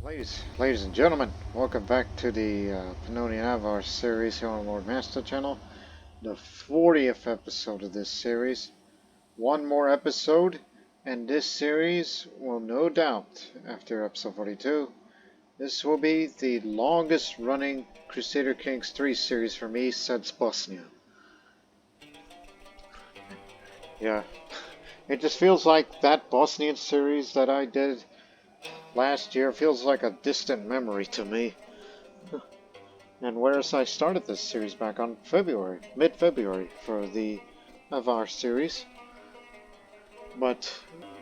Ladies and gentlemen, welcome back to the Pannonian Avars series here on Lord Master channel. The 40th episode of this series. One more episode, and this series will no doubt, after episode 42, this will be the longest running Crusader Kings 3 series for me since Bosnia. Yeah, it just feels like that Bosnian series that I did last year feels like a distant memory to me. And whereas I started this series back on mid-February for the Avar series. But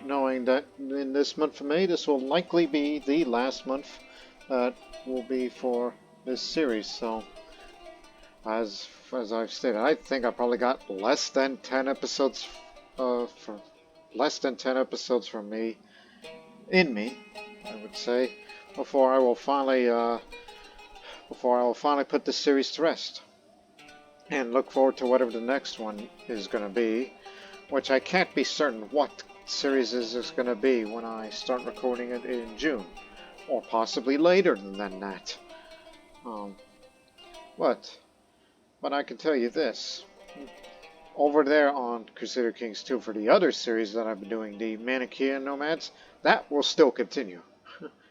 knowing that in this month of May, this will likely be the last month that will be for this series. So, as I've stated, I think I probably got less than 10 episodes from me, I would say, before I will finally put this series to rest and look forward to whatever the next one is going to be, which I can't be certain what series is going to be when I start recording it in June, or possibly later than that. But I can tell you this. Over there on Crusader Kings 2 for the other series that I've been doing, the Manichaean Nomads, that will still continue.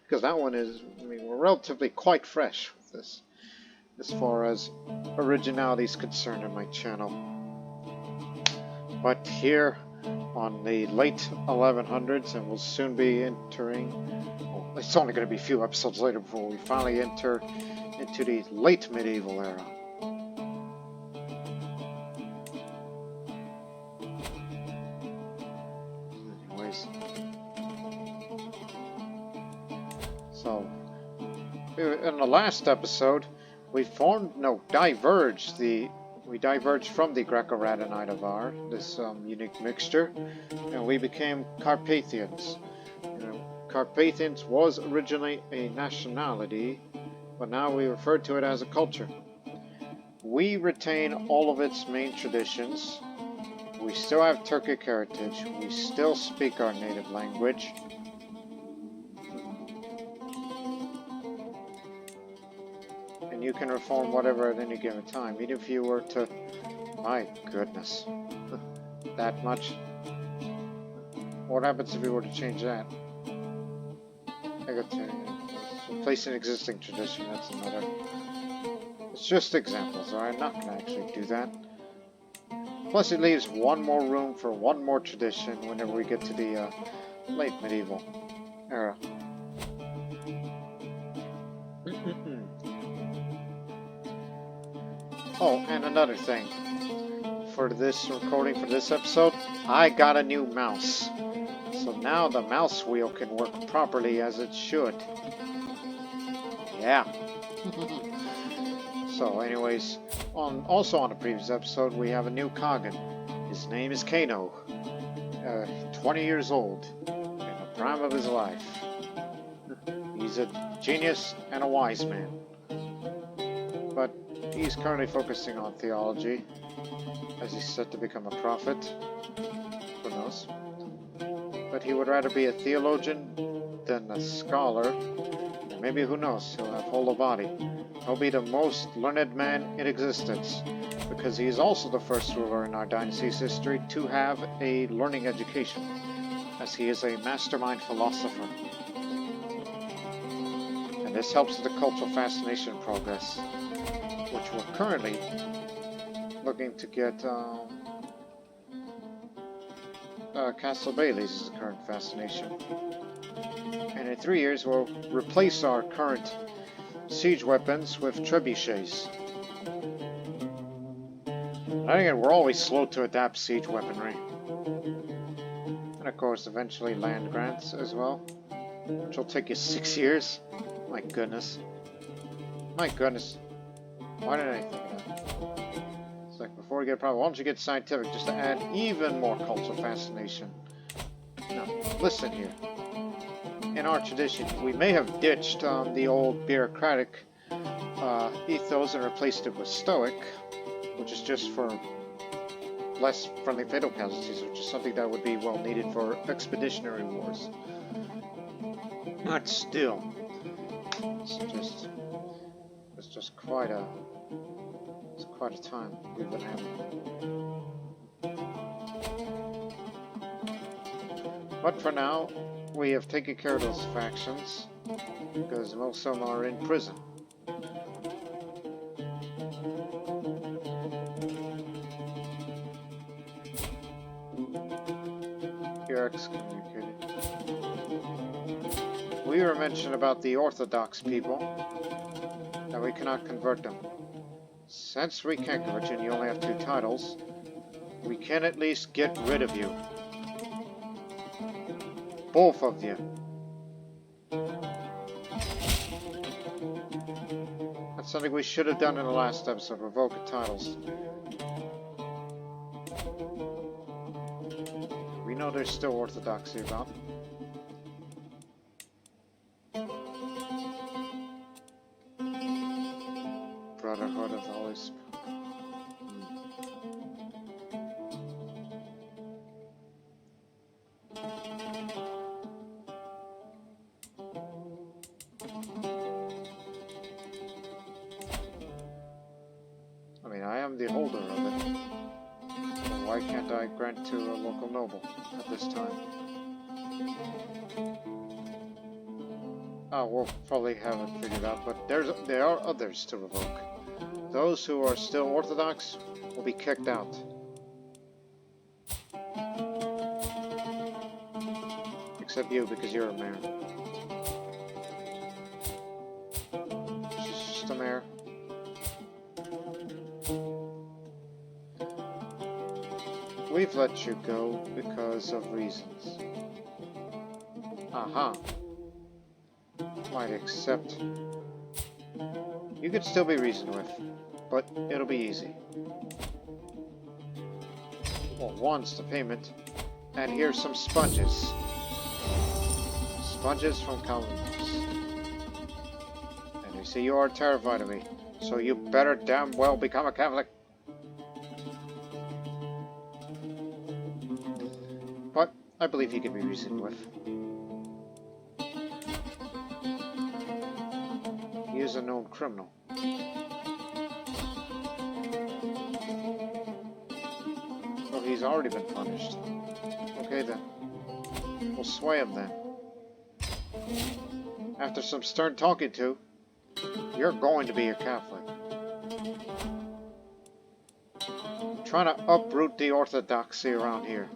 Because that one is, we're relatively quite fresh with this, as far as originality is concerned in my channel. But here on the late 1100s, and we'll soon be entering, well, it's only going to be a few episodes later before we finally enter into the late medieval era. Anyways, so in the last episode, we diverged from the Greco-Radhanite Avar, this unique mixture, and we became Carpathians. Carpathians was originally a nationality, but now we refer to it as a culture. We retain all of its main traditions. We still have Turkic heritage. We still speak our native language. And you can reform whatever at any given time, even if you were to... My goodness. That much? What happens if you were to change that? I got to replace an existing tradition, that's another. It's just examples, alright? I'm not going to actually do that. Plus it leaves one more room for one more tradition whenever we get to the late medieval era. Oh, and another thing. For this recording, for this episode, I got a new mouse. So now the mouse wheel can work properly as it should. Yeah. So anyways, also on the previous episode, we have a new Khagan. His name is Kano. 20 years old, in the prime of his life. He's a genius and a wise man. But he's currently focusing on theology, as he's set to become a prophet. Who knows? But he would rather be a theologian than a scholar. And maybe, who knows, he'll have hold of body. He'll be the most learned man in existence, because he is also the first ruler in our dynasty's history to have a learning education, as he is a mastermind philosopher. And this helps with the cultural fascination progress, which we're currently looking to get. Castle Bailey's is the current fascination. And in 3 years we'll replace our current siege weapons with trebuchets. And again, we're always slow to adapt siege weaponry. And of course, eventually land grants as well, which will take you 6 years. My goodness. My goodness. Why did I think of that? It's like, before we get a problem, why don't you get scientific just to add even more cultural fascination? Now, listen here. In our tradition, we may have ditched the old bureaucratic ethos and replaced it with stoic, which is just for less friendly fatal casualties, which is something that would be well needed for expeditionary wars. But still, It's just quite a time we've been having. But for now, we have taken care of those factions because most of them are in prison. You're excommunicated. We were mentioned about the Orthodox people, that we cannot convert them. Since we can't convert you and you only have 2 titles, we can at least get rid of you. Both of you. That's something we should have done in the last episode, revoke the titles. We know there's still orthodoxy about. Brotherhood of the Holy Spirit. I mean, I am the holder of it. So why can't I grant to a local noble at this time? Oh, we'll probably have it figured out, but there are others to revoke. Those who are still Orthodox will be kicked out. Except you, because you're a mayor. Just a mayor. We've let you go because of reasons. Aha. Might accept. You could still be reasoned with, but it'll be easy. Well, one's the payment, and here's some sponges. Sponges from Kalundars. And you see you are terrified of me, so you better damn well become a Catholic. But I believe he can be reasoned with. He is a known criminal. Well, he's already been punished. Okay then. We'll sway him then. After some stern talking to, you're going to be a Catholic. Trying to uproot the orthodoxy around here.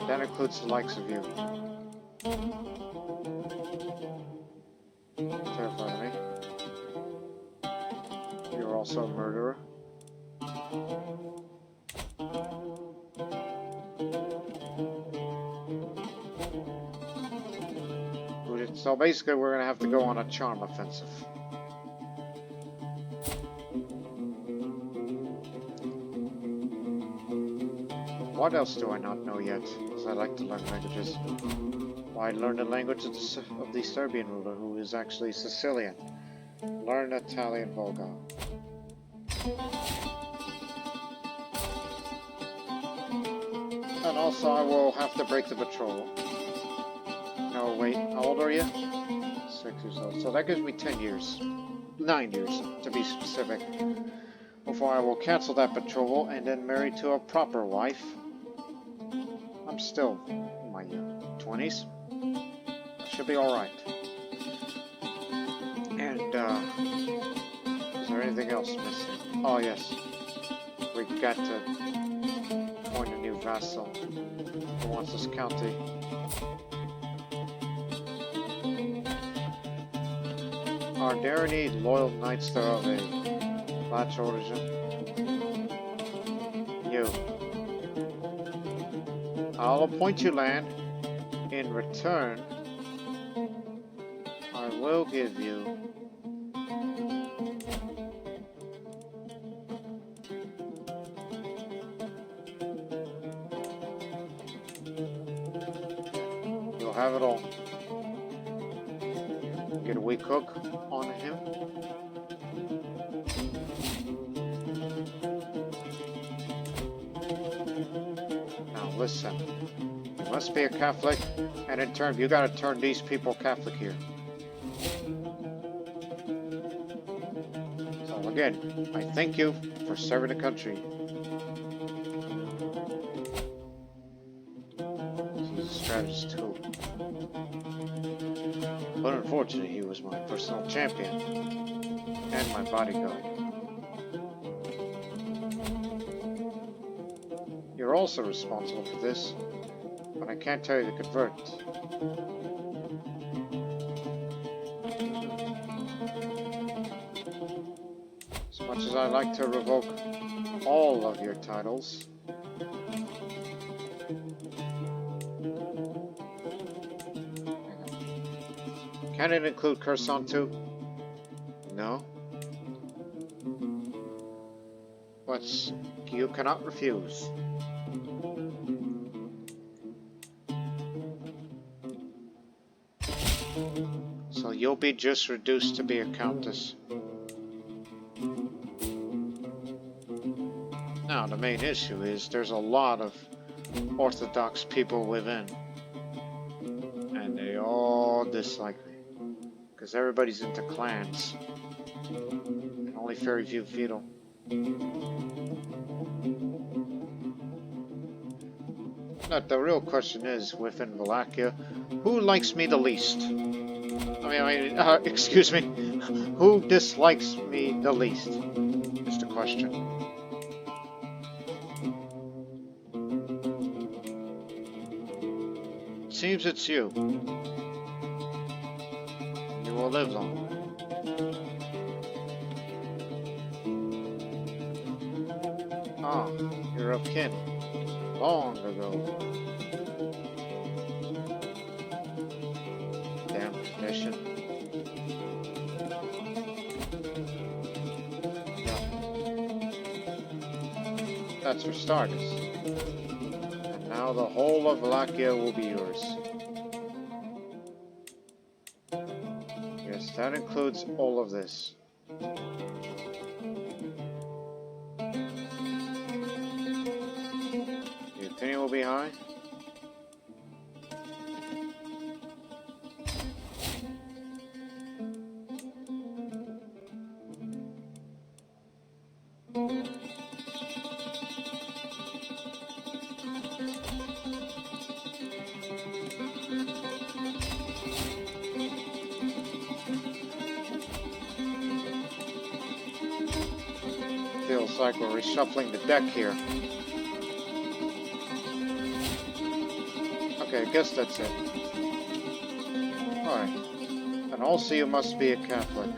That includes the likes of you. Terrified of me. You're also a murderer. So basically we're going to have to go on a charm offensive. What else do I not know yet? Because I like to learn languages. Well, I learned the language of the Serbian ruler, who is actually Sicilian. Learn Italian Vulgar. And also I will have to break the patrol. No, wait, how old are you? 6 years old. So that gives me 10 years. 9 years, to be specific. Before I will cancel that patrol and then marry to a proper wife. I'm still in my 20s. Should be alright. And, is there anything else missing? Oh, yes. We got to appoint a new vassal who wants this county. Are there any loyal knights there of a Latch origin? You. I'll appoint you land. In return, I will give you you'll have it all. Get a weak hook on him. Now listen. must be a Catholic, and in turn, you gotta turn these people Catholic here. So again, I thank you for serving the country. He's a strategist too. But unfortunately, he was my personal champion and my bodyguard. You're also responsible for this, but I can't tell you to convert. As much as I'd like to revoke all of your titles, can it include Kherson too? No. But you cannot refuse. So you'll be just reduced to be a countess. Now the main issue is there's a lot of Orthodox people within. And they all dislike me. Because everybody's into clans. And only very few feudal. But the real question is, within Wallachia, who likes me the least? Excuse me, who dislikes me the least? Is the question. Seems it's you. You will live long. Ah, you're of kin. Long ago. Damn tradition. Yeah. That's for starters. And now the whole of Wallachia will be yours. Yes, that includes all of this. Your opinion will be high? Feels like we're reshuffling the deck here. Okay, I guess that's it. Alright. And also you must be a Catholic.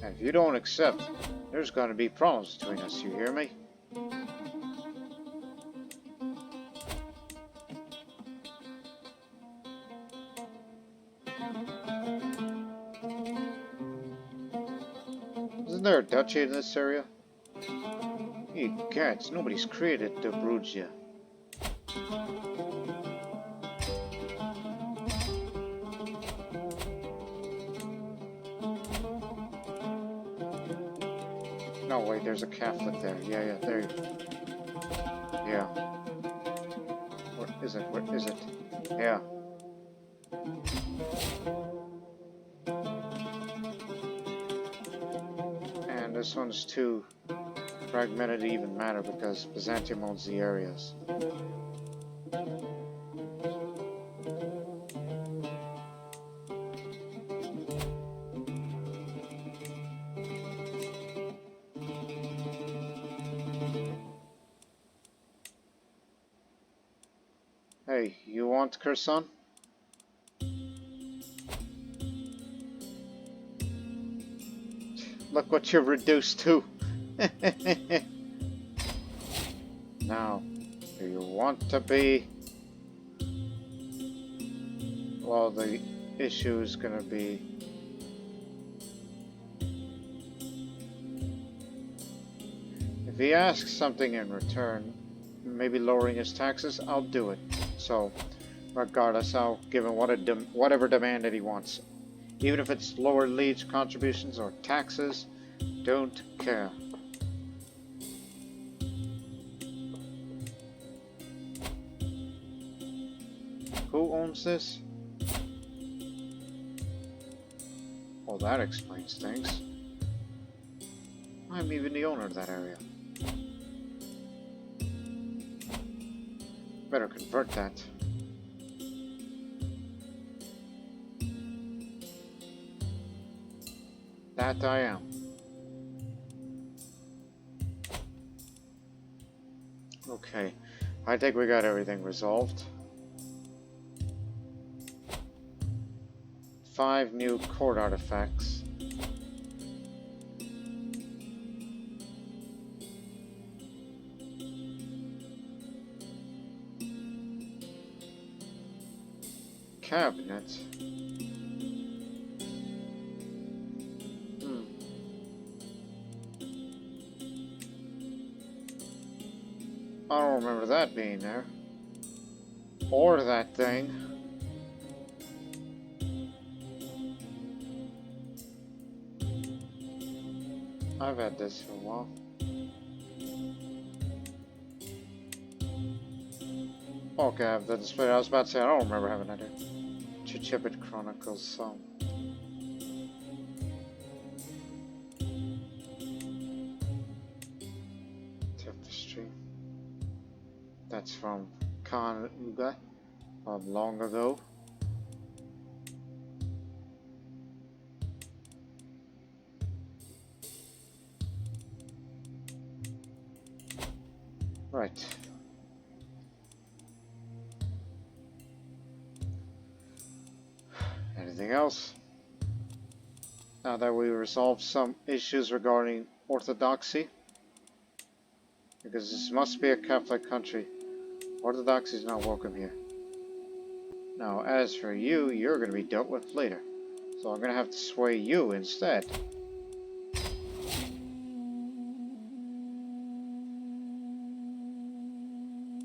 And if you don't accept, there's going to be problems between us, you hear me? Isn't there a duchy in this area? You cats, nobody's created the Brugia. No, wait, there's a Catholic there. Yeah, there you go. Yeah. Where is it? Where is it? Yeah. And this one's too fragmented to even matter because Byzantium owns the areas. Hey, you want Kherson? Look what you're reduced to. Now, do you want to be... Well, the issue is going to be... If he asks something in return, maybe lowering his taxes, I'll do it. So, regardless, I'll give him whatever demand that he wants. Even if it's lower liege contributions or taxes, don't care. Who owns this? Well, that explains things. I'm even the owner of that area. Better convert that. That I am. Okay, I think we got everything resolved. 5 new court artifacts. Cabinet. I don't remember that being there. Or that thing. I've had this for a while. Okay, I have the display. I was about to say, I don't remember having that here. Chichibit Chronicles, so. Tapestry. That's from Khan Uga of long ago. Right. Anything else? Now that we resolved some issues regarding orthodoxy, because this must be a Catholic country, orthodoxy is not welcome here. Now, as for you, you're going to be dealt with later, so I'm going to have to sway you instead.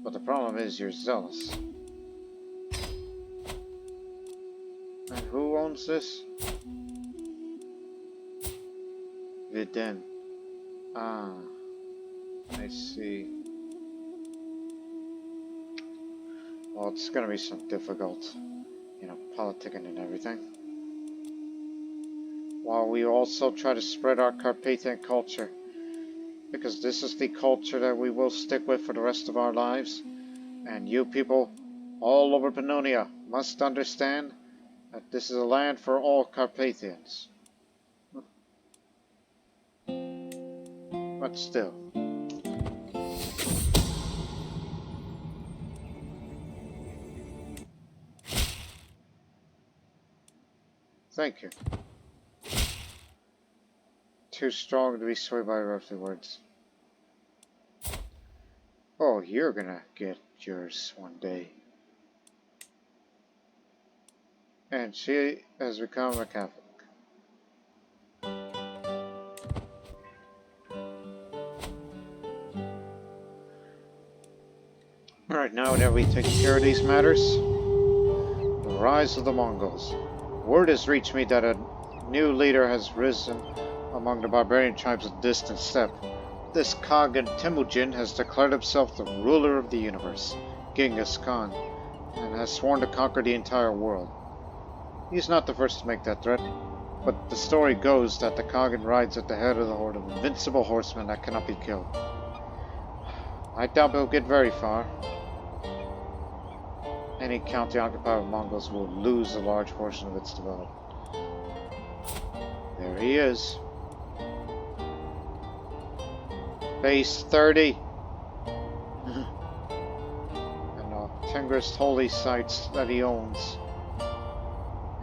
But the problem is you're zealous. And who owns this? Viden. Ah, I see. Well, it's gonna be some difficult, politicking and everything. While we also try to spread our Carpathian culture, because this is the culture that we will stick with for the rest of our lives, and you people all over Pannonia must understand that this is a land for all Carpathians. But still. Thank you. Too strong to be swayed by earthly words. Oh, you're gonna get yours one day. And she has become a Catholic. Alright, now that we've taken care of these matters, the rise of the Mongols. Word has reached me that a new leader has risen among the barbarian tribes of the distant steppe. This Khagan Temujin has declared himself the ruler of the universe, Genghis Khan, and has sworn to conquer the entire world. He's not the first to make that threat, but the story goes that the Khagan rides at the head of the horde of invincible horsemen that cannot be killed. I doubt he'll get very far. Any county occupied with Mongols will lose a large portion of its development. There he is. Base 30. And the Tengrist holy sites that he owns.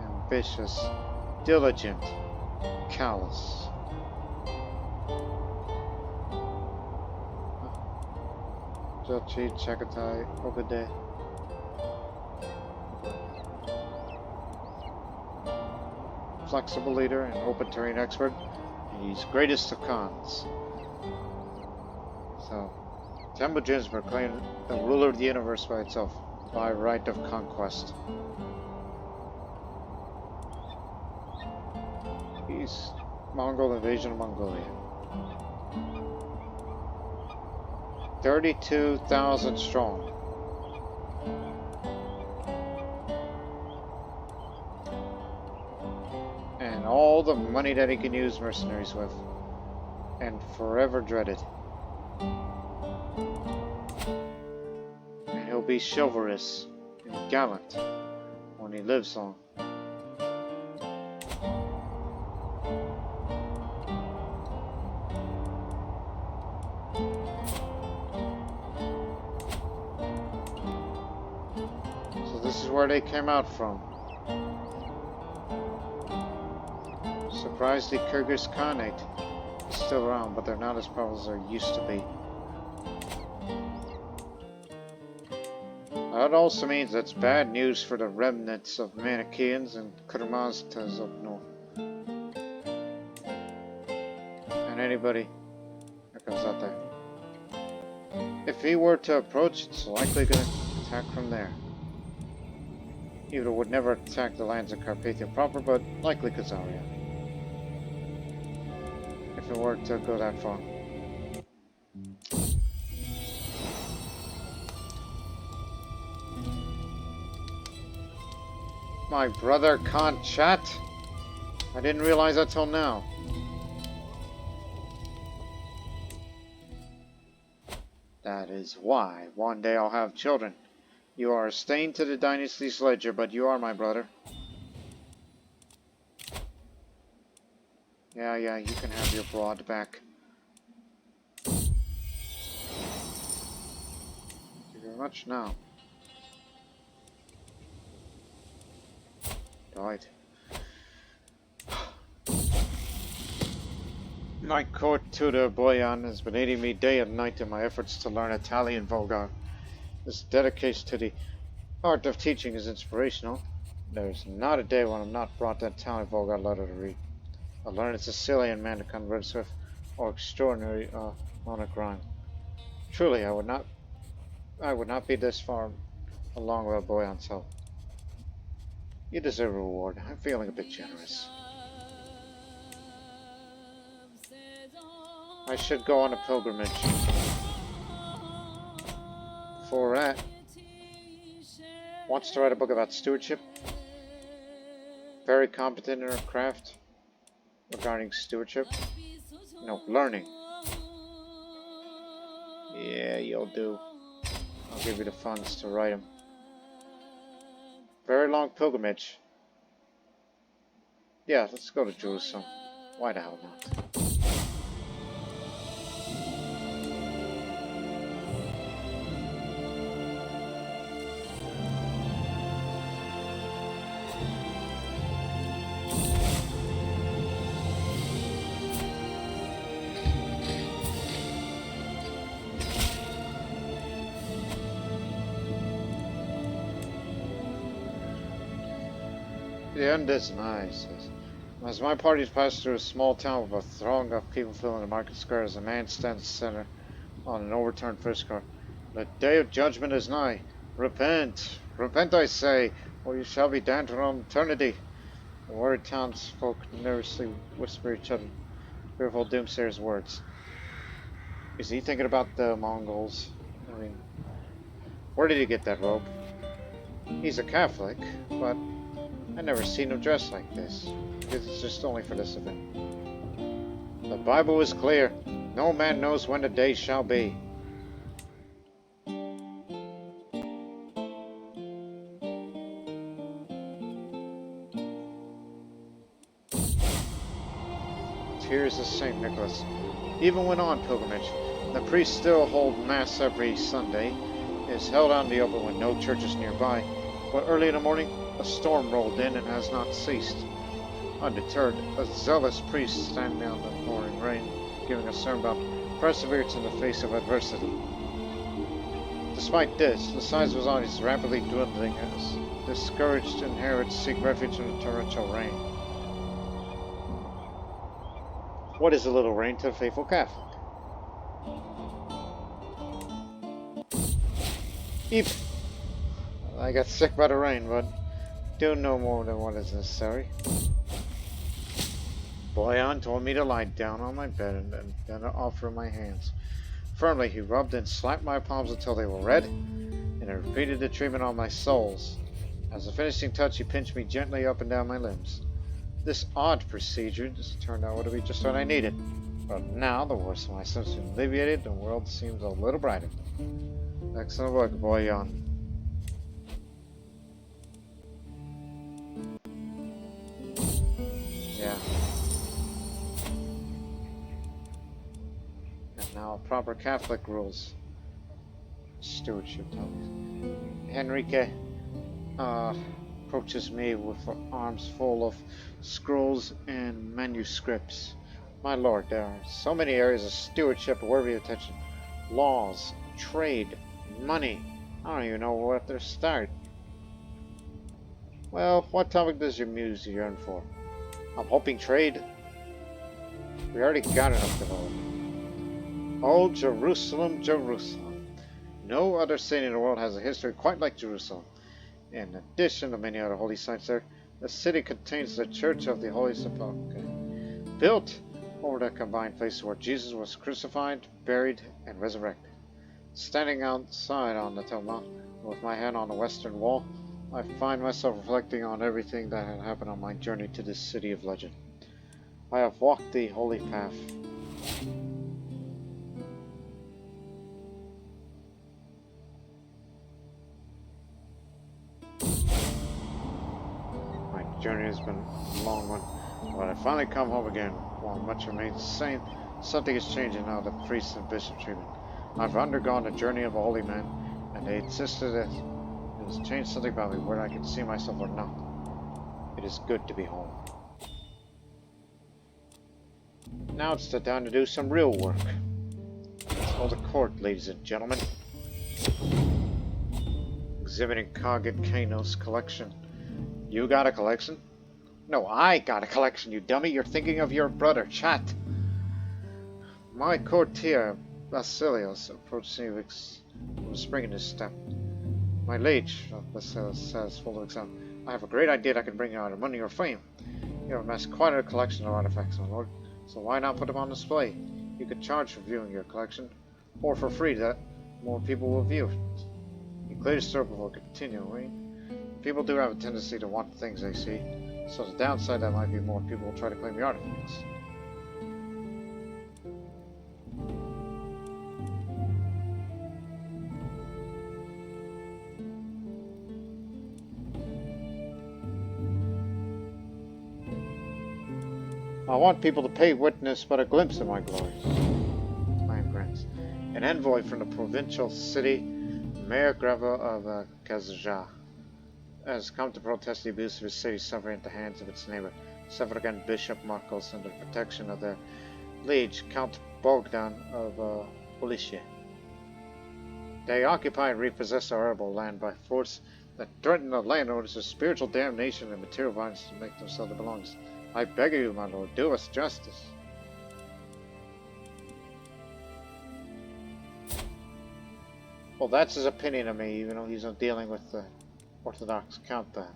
Ambitious, diligent, callous. Jochi, Chagatai, Ogade. Flexible leader and open terrain expert. He's greatest of Khans. So, Temujin is proclaimed the ruler of the universe by itself, by right of conquest. He's Mongol invasion of Mongolia. 32,000 strong. all the money that he can use mercenaries with, and forever dreaded. And he'll be chivalrous and gallant when he lives long. So this is where they came out from. Surprised the Khagan Khanate is still around, but they're not as powerful as they used to be. That also means that's bad news for the remnants of Manichaeans and Kurmaztas up north. And anybody that goes out there. If he were to approach, it's likely going to attack from there. He would never attack the lands of Carpathia proper, but likely Khazaria. If it were to go that far. My brother can't chat? I didn't realize that till now. That is why one day I'll have children. You are a stain to the dynasty's ledger, but you are my brother. Yeah, you can have your broad back. Thank you very much now. Died. My court tutor Boyan has been aiding me day and night in my efforts to learn Italian Vulgar. This dedication to the art of teaching is inspirational. There's not a day when I'm not brought that Italian Vulgar letter to read. A learned Sicilian man to converse with, or extraordinary monarch rhyme. Truly, I would not be this far along without Boyan's help. You deserve a reward. I'm feeling a bit generous. I should go on a pilgrimage. Forat wants to write a book about stewardship. Very competent in her craft regarding stewardship. No, learning. Yeah, you'll do. I'll give you the funds to write them. Very long pilgrimage. Yeah, let's go to Jerusalem. Why the hell not? The end is nice. As my parties pass through a small town with a throng of people filling the market squares, a man stands center on an overturned first car. The day of judgment is nigh. Repent, repent, I say, or you shall be damned to all eternity. The worried townsfolk nervously whisper each other fearful doomsayer's words. Is he thinking about the Mongols? I mean, where did he get that robe? He's a Catholic, but I never seen him dressed like this. It's just only for this event. The Bible is clear. No man knows when the day shall be. Tears of St. Nicholas. Even when on pilgrimage, the priests still hold Mass every Sunday. It is held out in the open when no church is nearby. But early in the morning, a storm rolled in and has not ceased. Undeterred, a zealous priest standing out in the pouring rain, giving a sermon about perseverance in the face of adversity. Despite this, the size of his audience is rapidly dwindling as discouraged inherits seek refuge in the torrential rain. What is a little rain to a faithful Catholic? I got sick by the rain, but do no more than what is necessary. Boyan told me to lie down on my bed and then to offer my hands. Firmly he rubbed and slapped my palms until they were red, and I repeated the treatment on my soles. As a finishing touch, he pinched me gently up and down my limbs. This odd procedure just turned out to be just what I needed. But now the worst of my symptoms is alleviated, the world seems a little brighter. Excellent work, boy young. Yeah. And now proper Catholic rules. Stewardship tells. Henrique approaches me with arms full of scrolls and manuscripts. My lord, there are so many areas of stewardship worthy of attention. Laws, trade, money. I don't even know where to start. Well, what topic does your muse yearn for? I'm hoping trade. We already got enough developed. Oh, Jerusalem, Jerusalem. No other city in the world has a history quite like Jerusalem. In addition to many other holy sites there, the city contains the Church of the Holy Sepulchre, built over the combined place where Jesus was crucified, buried, and resurrected. Standing outside on the Temple Mount, with my hand on the western wall, I find myself reflecting on everything that had happened on my journey to this city of legend. I have walked the holy path. My journey has been a long one, but I finally come home again. While much remains the same, something is changing now. The priest and bishop treatment. I've undergone the journey of a holy man, and they insisted that it has changed something about me, whether I can see myself or not. It is good to be home. Now it's the time to do some real work. Let's hold a court, ladies and gentlemen. Exhibiting Khagan Kano's collection. You got a collection? No, I got a collection, you dummy. You're thinking of your brother, Chat. My courtier, Basilios, approached me with a spring in his step. My liege, Basilios says, full of excitement, I have a great idea that can bring you either money or fame. You have amassed quite a collection of artifacts, my lord, so why not put them on display? You could charge for viewing your collection, or for free, that more people will view it. You clear the circle before continuing. People do have a tendency to want the things they see, so the downside that might be more people will try to claim the artifacts. I want people to pay witness but a glimpse of my glories. I am grants. An envoy from the provincial city, Mayor Greva of Khagan, has come to protest the abuse of his city suffering at the hands of its neighbor, Suffragan Bishop Marcos, under the protection of their liege, Count Bogdan of Policia. They occupy and repossess our arable land by force that threaten the landowners with spiritual damnation and material violence to make themselves their belongings. I beg of you, my lord, do us justice. Well, that's his opinion of me, even though he's not dealing with the Orthodox count there.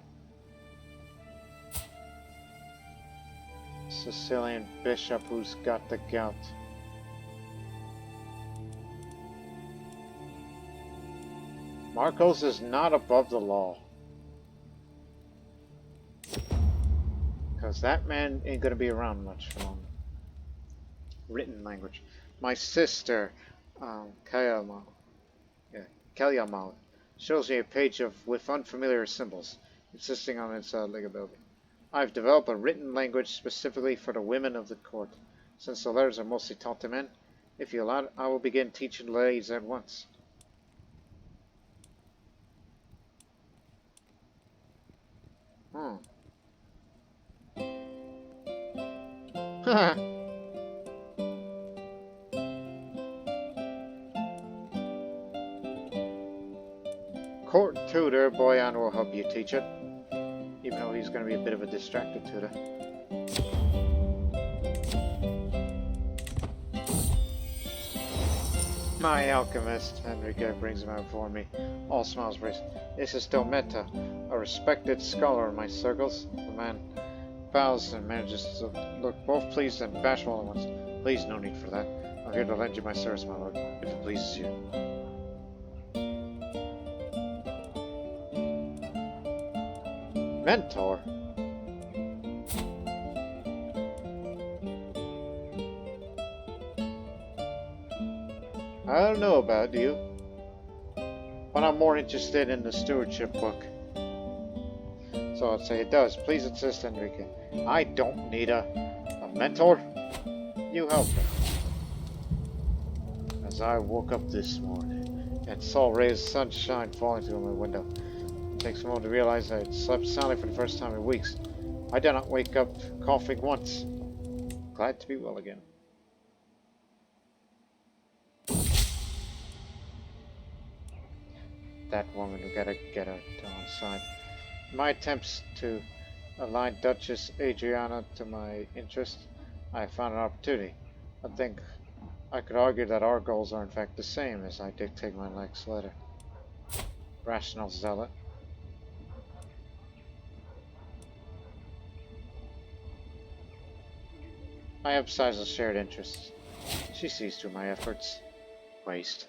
Sicilian bishop who's got the gout. Marcos is not above the law. Because that man ain't going to be around much for long. Written language. My sister, Kayamal, shows me a page with unfamiliar symbols, insisting on its legibility. I've developed a written language specifically for the women of the court. Since the letters are mostly taught to men, if you allow it, I will begin teaching ladies at once. Court tutor, Boyan will help you teach it, even though he's going to be a bit of a distracted tutor. My alchemist, Enrique brings him out before me, all smiles brace. This is Dometa, a respected scholar in my circles. The man bows and manages to look both pleased and bashful all at once. Please, no need for that. I'm here to lend you my service, my lord, if it pleases you. Mentor? I don't know about you, but I'm more interested in the stewardship book. So I'd say it does. Please insist, Enrique. I don't need a mentor. You help me. As I woke up this morning and saw rays of sunshine falling through my window, it takes a moment to realize I had slept soundly for the first time in weeks. I did not wake up coughing once. Glad to be well again. That woman, we gotta get her to one side. My attempts to align Duchess Adriana to my interests, I found an opportunity. I think I could argue that our goals are in fact the same as I dictate my next letter. Rational zealot. I emphasize the shared interests. She sees through my efforts. Waste.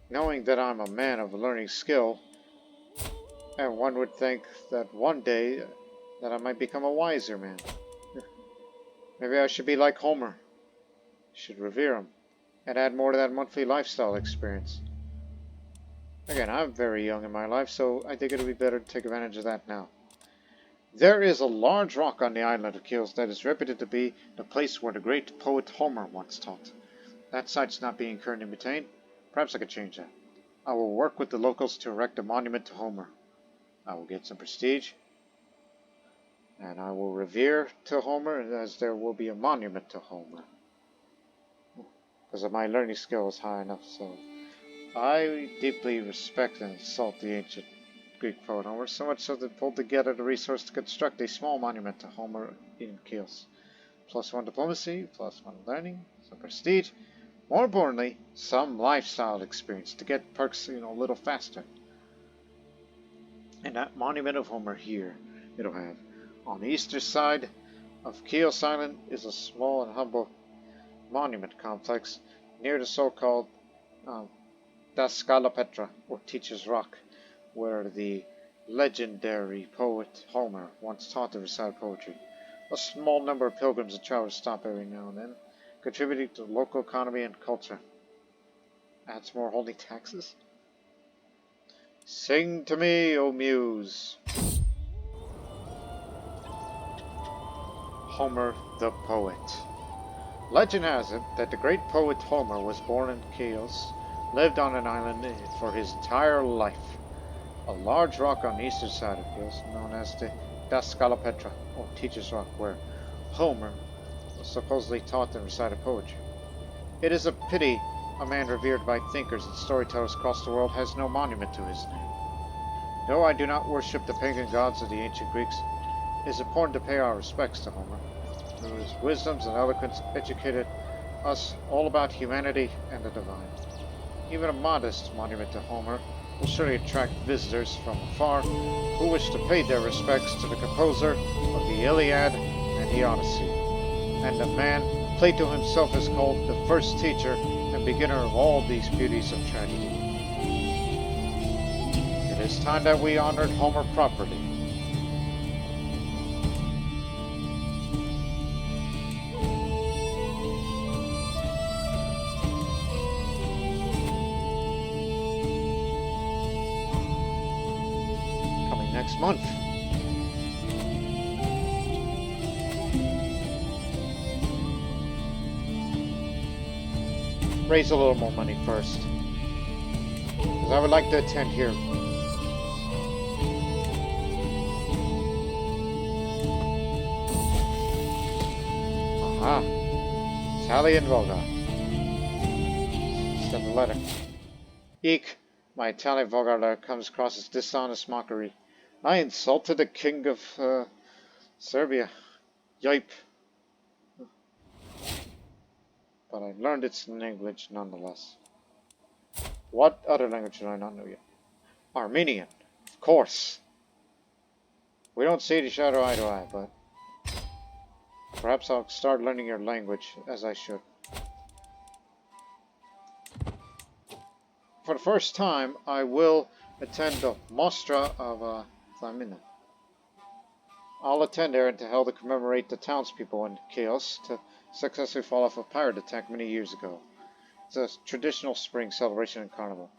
Knowing that I'm a man of learning skill, and one would think that one day that I might become a wiser man. Maybe I should be like Homer. Should revere him, and add more to that monthly lifestyle experience. Again, I'm very young in my life, so I think it would be better to take advantage of that now. There is a large rock on the island of Chios that is reputed to be the place where the great poet Homer once taught. That site's not being currently maintained. Perhaps I could change that. I will work with the locals to erect a monument to Homer. I will get some prestige, and I will revere to Homer as there will be a monument to Homer. Because my learning skill is high enough, so I deeply respect and exalt the ancient Greek poet Homer, so much so that pulled together the resource to construct a small monument to Homer in Chios. +1 diplomacy, +1 learning, some prestige, more importantly, some lifestyle experience to get perks, a little faster. And that monument of Homer here, it'll have. On the eastern side of Chios Island is a small and humble monument complex near the so-called Petra, or Teacher's Rock, where the legendary poet Homer once taught to recite poetry. A small number of pilgrims and travelers stop every now and then, contributing to the local economy and culture. Adds more holding taxes? Sing to me, O Muse. Homer the Poet. Legend has it that the great poet Homer was born in Chios, lived on an island for his entire life. A large rock on the eastern side of Chios, known as the Petra, or Teacher's Rock, where Homer was supposedly taught and recited poetry. It is a pity a man revered by thinkers and storytellers across the world has no monument to his name. Though I do not worship the pagan gods of the ancient Greeks, it is important to pay our respects to Homer, who his wisdoms and eloquence educated us all about humanity and the divine. Even a modest monument to Homer will surely attract visitors from afar who wish to pay their respects to the composer of the Iliad and the Odyssey, and the man Plato himself is called the first teacher and beginner of all these beauties of tragedy. It is time that we honored Homer properly. Coming next month. Raise a little more money first, because I would like to attend here. Aha, Italian Volga. Send a letter. Eek, my Italian Volga letter comes across as dishonest mockery. I insulted the king of Serbia. Yipe. But I learned its language nonetheless. What other language did I not know yet? Armenian, of course. We don't see each other eye to eye, but perhaps I'll start learning your language as I should. for the first time, I will attend the Mostra of Thamina. I'll attend there to help to commemorate the townspeople in Chios to successfully fall off a pirate attack many years ago. It's a traditional spring celebration and carnival.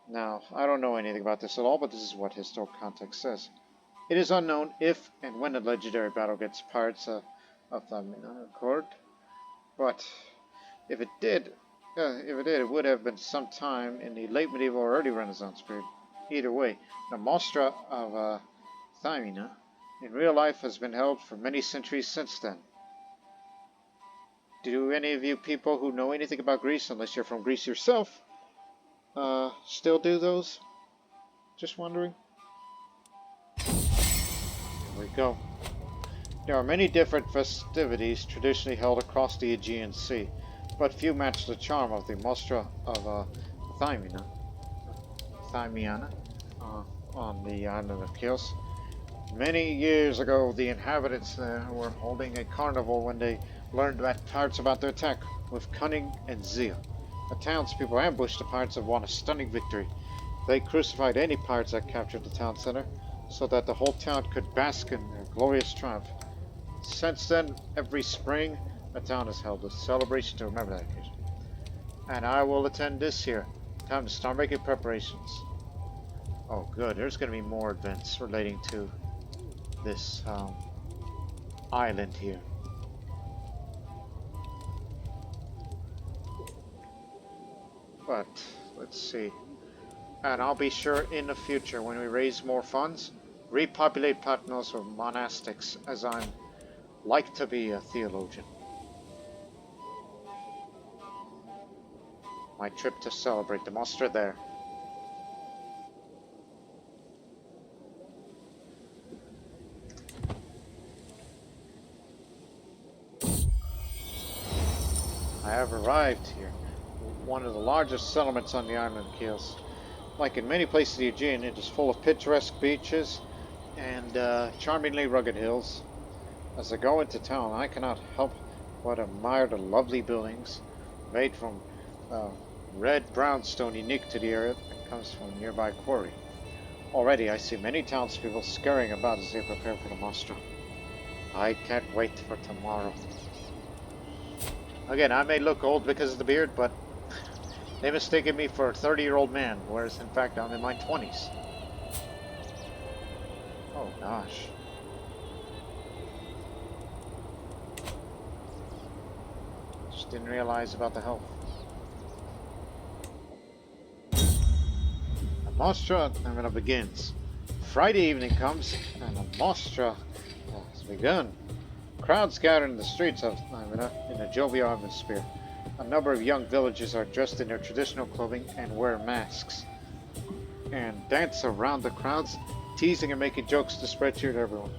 Now, I don't know anything about this at all, but this is what historical context says. It is unknown if and when the legendary battle against pirates of Thamina occurred, but if it did, it would have been sometime in the late medieval or early Renaissance period. Either way, the Mostra of Thamina in real life has been held for many centuries since then. Do any of you people who know anything about Greece, unless you're from Greece yourself, still do those? Just wondering. Here we go. There are many different festivities traditionally held across the Aegean Sea, but few match the charm of the Mostra of Thymiana on the island of Chios. Many years ago, the inhabitants there were holding a carnival when they learned that pirates about their attack with cunning and zeal. The townspeople ambushed the pirates and won a stunning victory. They crucified any pirates that captured the town center, so that the whole town could bask in their glorious triumph. Since then, every spring, the town has held a celebration to remember that occasion. And I will attend this year. Time to start making preparations. Oh good, there's going to be more events relating to this island here. But, let's see. And I'll be sure in the future, when we raise more funds, repopulate Patmos with monastics, as I'm like to be a theologian. My trip to celebrate the Mostra there. I have arrived here, one of the largest settlements on the island of Chios. Like in many places of the Aegean, it is full of picturesque beaches and charmingly rugged hills. As I go into town, I cannot help but admire the lovely buildings made from red brownstone unique to the area that comes from a nearby quarry. Already I see many townspeople scurrying about as they prepare for the Mostra. I can't wait for tomorrow. Again, I may look old because of the beard, but they mistaken me for a 30-year-old man, whereas in fact I'm in my 20s. Oh gosh. Just didn't realize about the health. The Mostra begins. Friday evening comes, and the Mostra has begun. Crowds gather in the streets of Thamina in a jovial atmosphere. A number of young villagers are dressed in their traditional clothing and wear masks, and dance around the crowds, teasing and making jokes to spread cheer to everyone.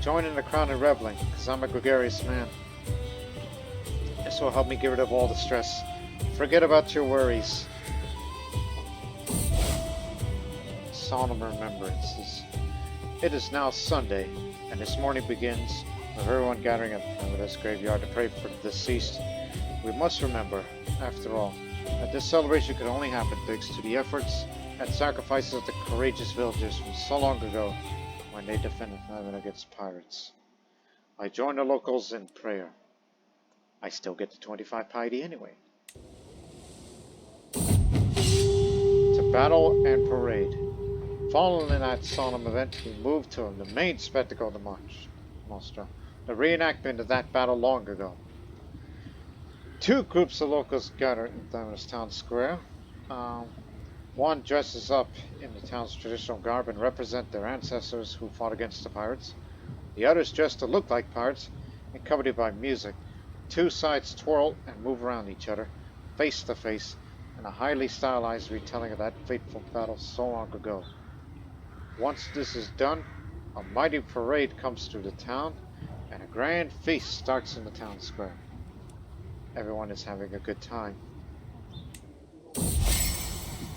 Join in the crowd and reveling, because I'm a gregarious man. This will help me get rid of all the stress. Forget about your worries. Solemn remembrances. It is now Sunday, and this morning begins with everyone gathering at this graveyard to pray for the deceased. We must remember, after all, that this celebration could only happen thanks to the efforts and sacrifices of the courageous villagers from so long ago when they defended Thamina against pirates. I join the locals in prayer. I still get the 25 piety anyway. To battle and parade. Following that solemn event, we move to the main spectacle of the Mostra, the reenactment of that battle long ago. Two groups of locals gather in Thamina's town square. One dresses up in the town's traditional garb and represent their ancestors who fought against the pirates. The others dress to look like pirates, accompanied by music. Two sides twirl and move around each other, face to face, in a highly stylized retelling of that fateful battle so long ago. Once this is done, a mighty parade comes through the town, and a grand feast starts in the town square. Everyone is having a good time.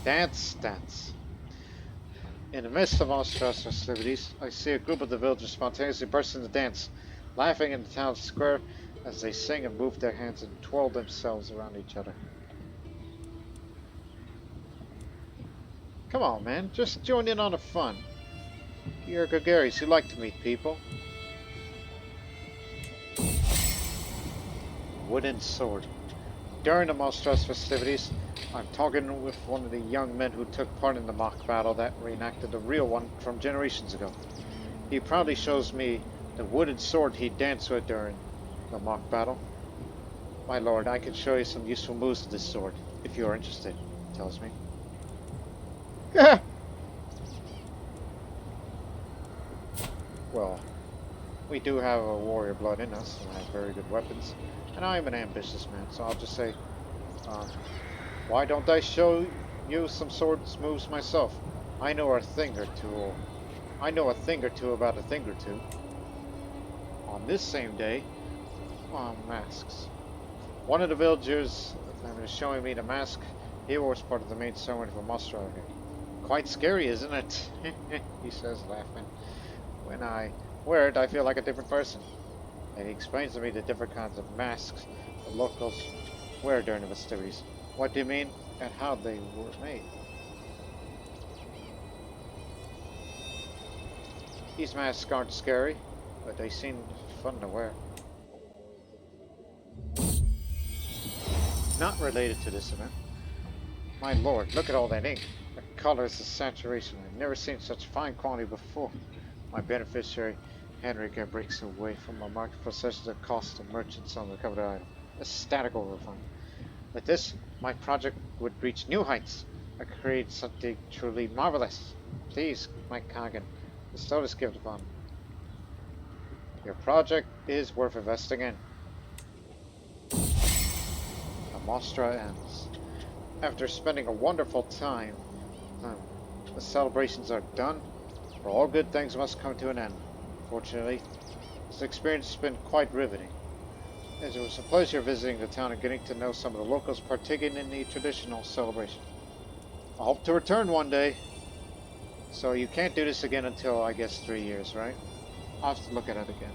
Dance, dance. In the midst of all stress festivities, I see a group of the villagers spontaneously burst into dance, laughing in the town square as they sing and move their hands and twirl themselves around each other. Come on, man, just join in on the fun. You're gregarious, you like to meet people. Wooden sword. During the Monstrous festivities, I'm talking with one of the young men who took part in the mock battle that reenacted the real one from generations ago. He proudly shows me the wooden sword he danced with during the mock battle. My lord, I can show you some useful moves with this sword, if you are interested, he tells me. Well, we do have a warrior blood in us, and have very good weapons, and I am an ambitious man, so I'll just say, why don't I show you some swords moves myself? I know a thing or two about a thing or two. On this same day, masks. One of the villagers is showing me the mask he wore as part of the main ceremony for Mostra here. Quite scary, isn't it? He says, laughing. When I wear it, I feel like a different person. And he explains to me the different kinds of masks the locals wear during the festivities. What do you mean, and how they were made? These masks aren't scary, but they seem fun to wear. Not related to this event. My lord, look at all that ink. The colors, the saturation. I've never seen such fine quality before. My beneficiary, Henrique, breaks away from a market procession that costs the merchants on the coveted item. Ecstatic over fun. With this, my project would reach new heights. I could create something truly marvelous. Please, my Khagan, bestow this gift upon me. Your project is worth investing in. The Mostra ends. After spending a wonderful time, the celebrations are done. For all good things must come to an end. Fortunately, this experience has been quite riveting. It was a pleasure visiting the town and getting to know some of the locals partaking in the traditional celebration. I hope to return one day. So you can't do this again until, I guess, 3 years, right? I'll have to look at it again.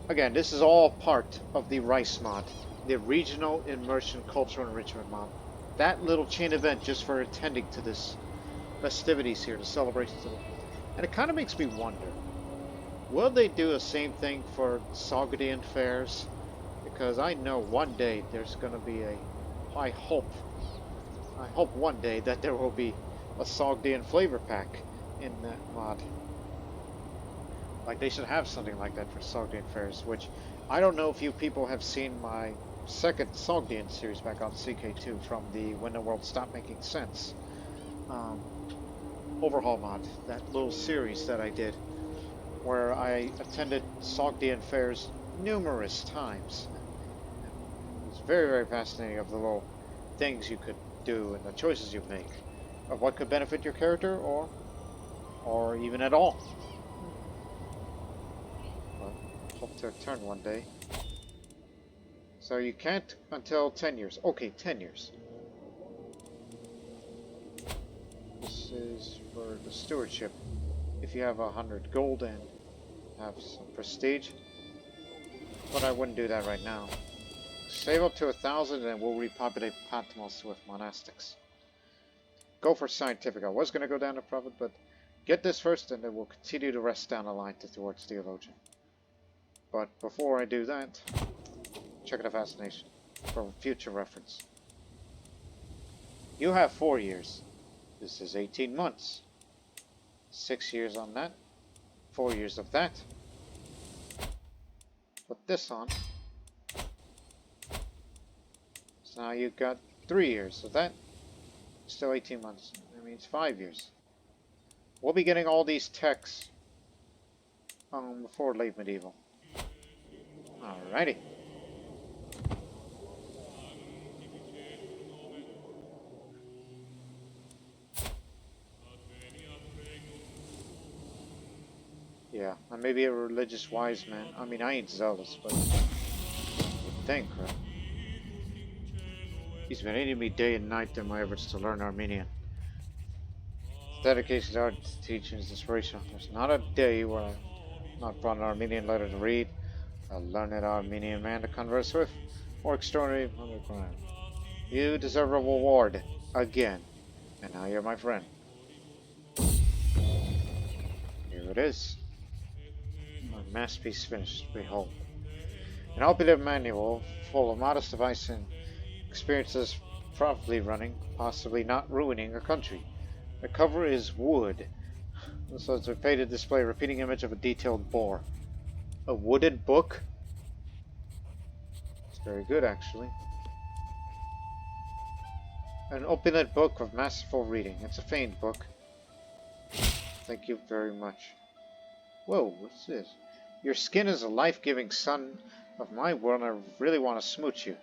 Again, this is all part of the RICE mod, the Regional Immersion Cultural Enrichment mod. That little chain event just for attending to this festivities here, the celebrations of it. And it kind of makes me wonder, will they do the same thing for Sogdian fairs? Because I know one day there's going to be I hope one day that there will be a Sogdian flavor pack in that mod. Like, they should have something like that for Sogdian fairs, which I don't know if you people have seen my second Sogdian series back on CK2 from the When the World Stopped Making Sense overhaul mod, that little series that I did, where I attended Sogdian fairs numerous times. It was very, very fascinating of the little things you could do and the choices you make of what could benefit your character or even at all. But hope to return one day. So you can't until 10 years. Okay, 10 years. This is for the stewardship. If you have 100 gold and have some prestige. But I wouldn't do that right now. Save up to 1,000 and we'll repopulate Patmos with monastics. Go for scientific. I was going to go down to prophet, but get this first and then we'll continue the rest down the line towards theologian. But before I do that, check the fascination for future reference. You have 4 years. This is 18 months. 6 years on that. 4 years of that. Put this on. So now you've got 3 years of that. Still 18 months. That means 5 years. We'll be getting all these techs before late medieval. Alrighty. Yeah, I may be a religious wise man. I mean, I ain't zealous, but you'd think, right? He's been aiding me day and night in my efforts to learn Armenian. His dedication to art teaching is inspirational. There's not a day where I've not brought an Armenian letter to read, A learned Armenian man to converse with. More extraordinary crime. You deserve a reward. Again. And now you're my friend. Here it is. My masterpiece finished. Behold. An opiative manual full of modest advice and experiences profitably running, possibly not ruining a country. The cover is wood. So it's a faded display, a repeating image of a detailed boar. A wooded book? It's very good, actually. An opulent book of masterful reading. It's a feigned book. Thank you very much. Whoa, what's this? Your skin is a life-giving sun of my world, and I really want to smooch you.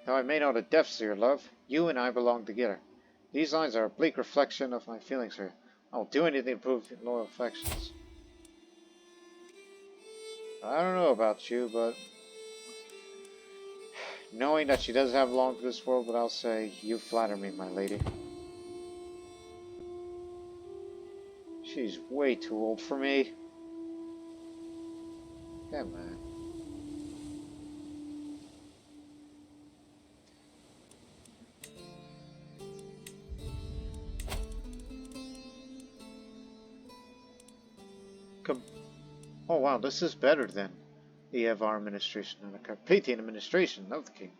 Though I may know the depths of your love, you and I belong together. These lines are a bleak reflection of my feelings for you. I will do anything to prove loyal affections. I don't know about you, but knowing that she does have belonged to this world, but I'll say, you flatter me, my lady. She's way too old for me. Come on. Come. Oh wow, this is better than the Avar administration and the Carpathian administration of the king.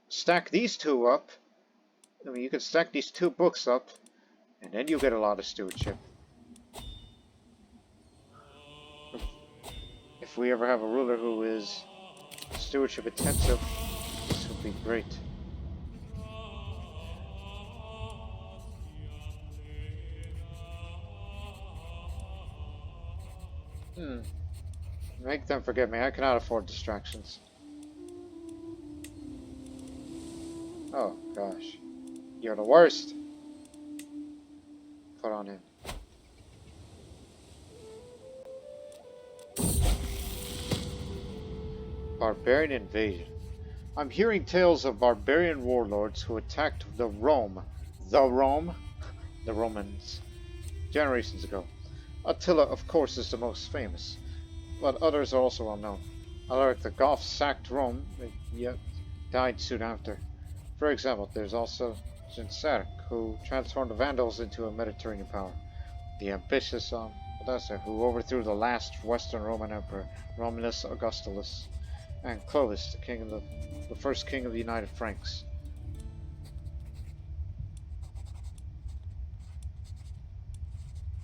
Stack these two up. I mean, you can stack these two books up, and then you get a lot of stewardship. If we ever have a ruler who is stewardship intensive, this would be great. Make them forget me. I cannot afford distractions. Oh, gosh. You're the worst. Put on him. Barbarian invasion. I'm hearing tales of barbarian warlords who attacked the Romans, generations ago. Attila, of course, is the most famous, but others are also well known. Alaric the Goth sacked Rome, yet died soon after. For example, there's also Genseric, who transformed the Vandals into a Mediterranean power. The ambitious Odessa, who overthrew the last Western Roman Emperor, Romulus Augustulus, and Clovis, the first king of the United Franks.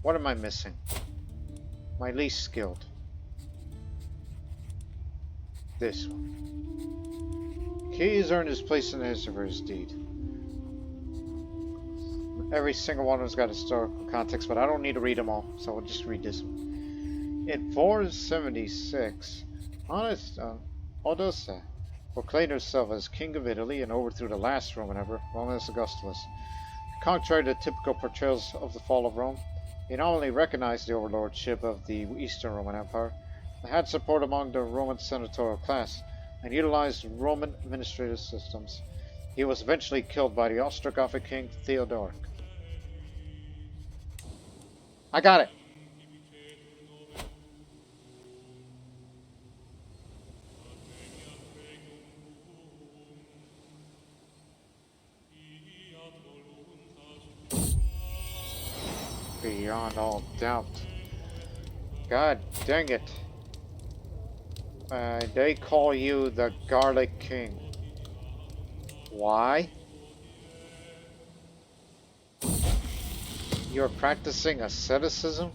What am I missing? My least skilled. This one. He's earned his place in the history for his deed. Every single one of them's got historical context, but I don't need to read them all, so we'll just read this one. In 476, honest Odessa proclaimed himself as king of Italy and overthrew the last Roman emperor, Romulus Augustulus. Contrary to typical portrayals of the fall of Rome, he not only recognized the overlordship of the Eastern Roman Empire, but had support among the Roman senatorial class, and utilized Roman administrative systems. He was eventually killed by the Ostrogothic king Theodoric. I got it! Beyond all doubt. God dang it. They call you the Garlic King. Why? You're practicing asceticism?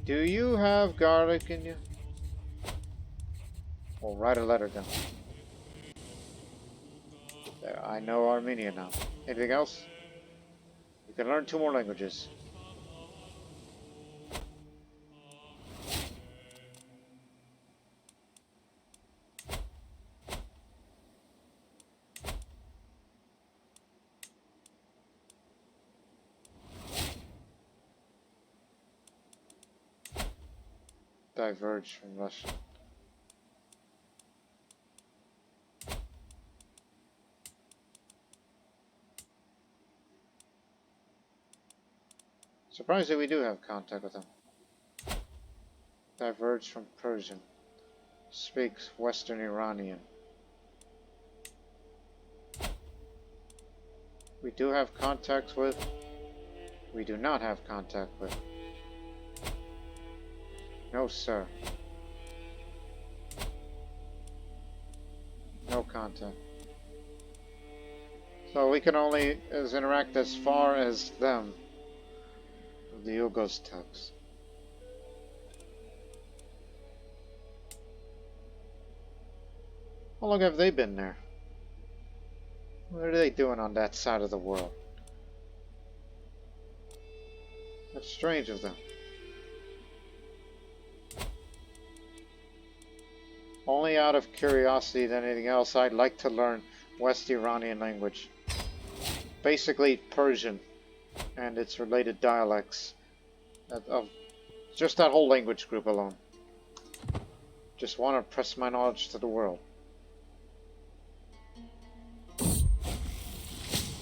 Do you have garlic in you? Well, write a letter down. There, I know Armenian now. Anything else? You can learn 2 more languages. Diverge from Russian. Surprisingly, we do have contact with them. diverged from Persian. Speaks Western Iranian. We do have contact with. We do not have contact with. No, sir. No contact. So we can only interact as far as them. The Yugos tugs. How long have they been there? What are they doing on that side of the world? That's strange of them. Only out of curiosity than anything else, I'd like to learn West Iranian language. Basically Persian and its related dialects of just that whole language group alone. Just want to press my knowledge to the world.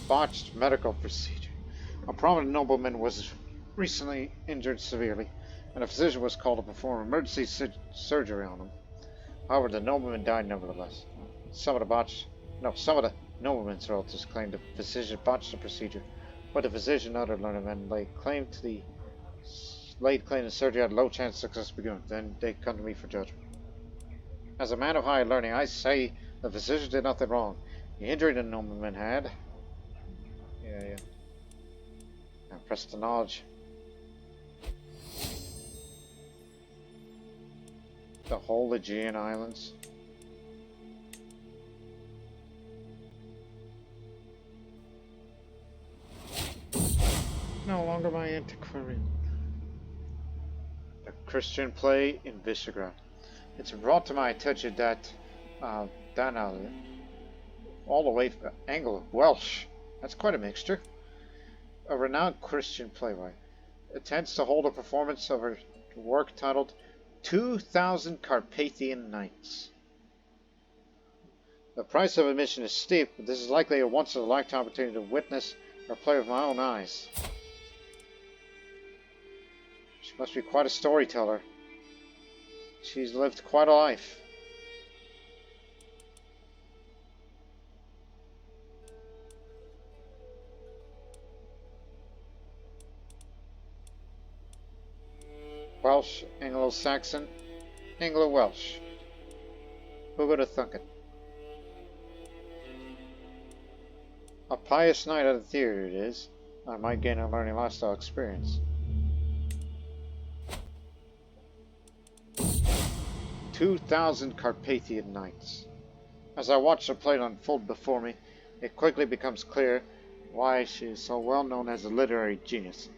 Botched medical procedure. A prominent nobleman was recently injured severely, and a physician was called to perform emergency surgery on him. However, the nobleman died nevertheless. Some of the nobleman's relatives claimed the physician botched the procedure, but the physician and other learned men laid claim the surgery had low chance of success begun. Then they come to me for judgment. As a man of high learning, I say the physician did nothing wrong. The injury the nobleman had. Yeah. Now press the knowledge. The whole Aegean Islands. No longer my antiquarian. The Christian play in Visegrad. It's brought to my attention that Dan all the way from Anglo-Welsh. That's quite a mixture. A renowned Christian playwright intends to hold a performance of her work titled 2,000 Carpathian Nights. The price of admission is steep, but this is likely a once-in-a-lifetime opportunity to witness her play with my own eyes. She must be quite a storyteller. She's lived quite a life. Welsh, Anglo-Saxon, Anglo-Welsh. Who would have thunk it? A pious night at the theater it is. I might gain a learning lifestyle experience. 2,000 Carpathian Nights. As I watch the play unfold before me, it quickly becomes clear why she is so well known as a literary genius.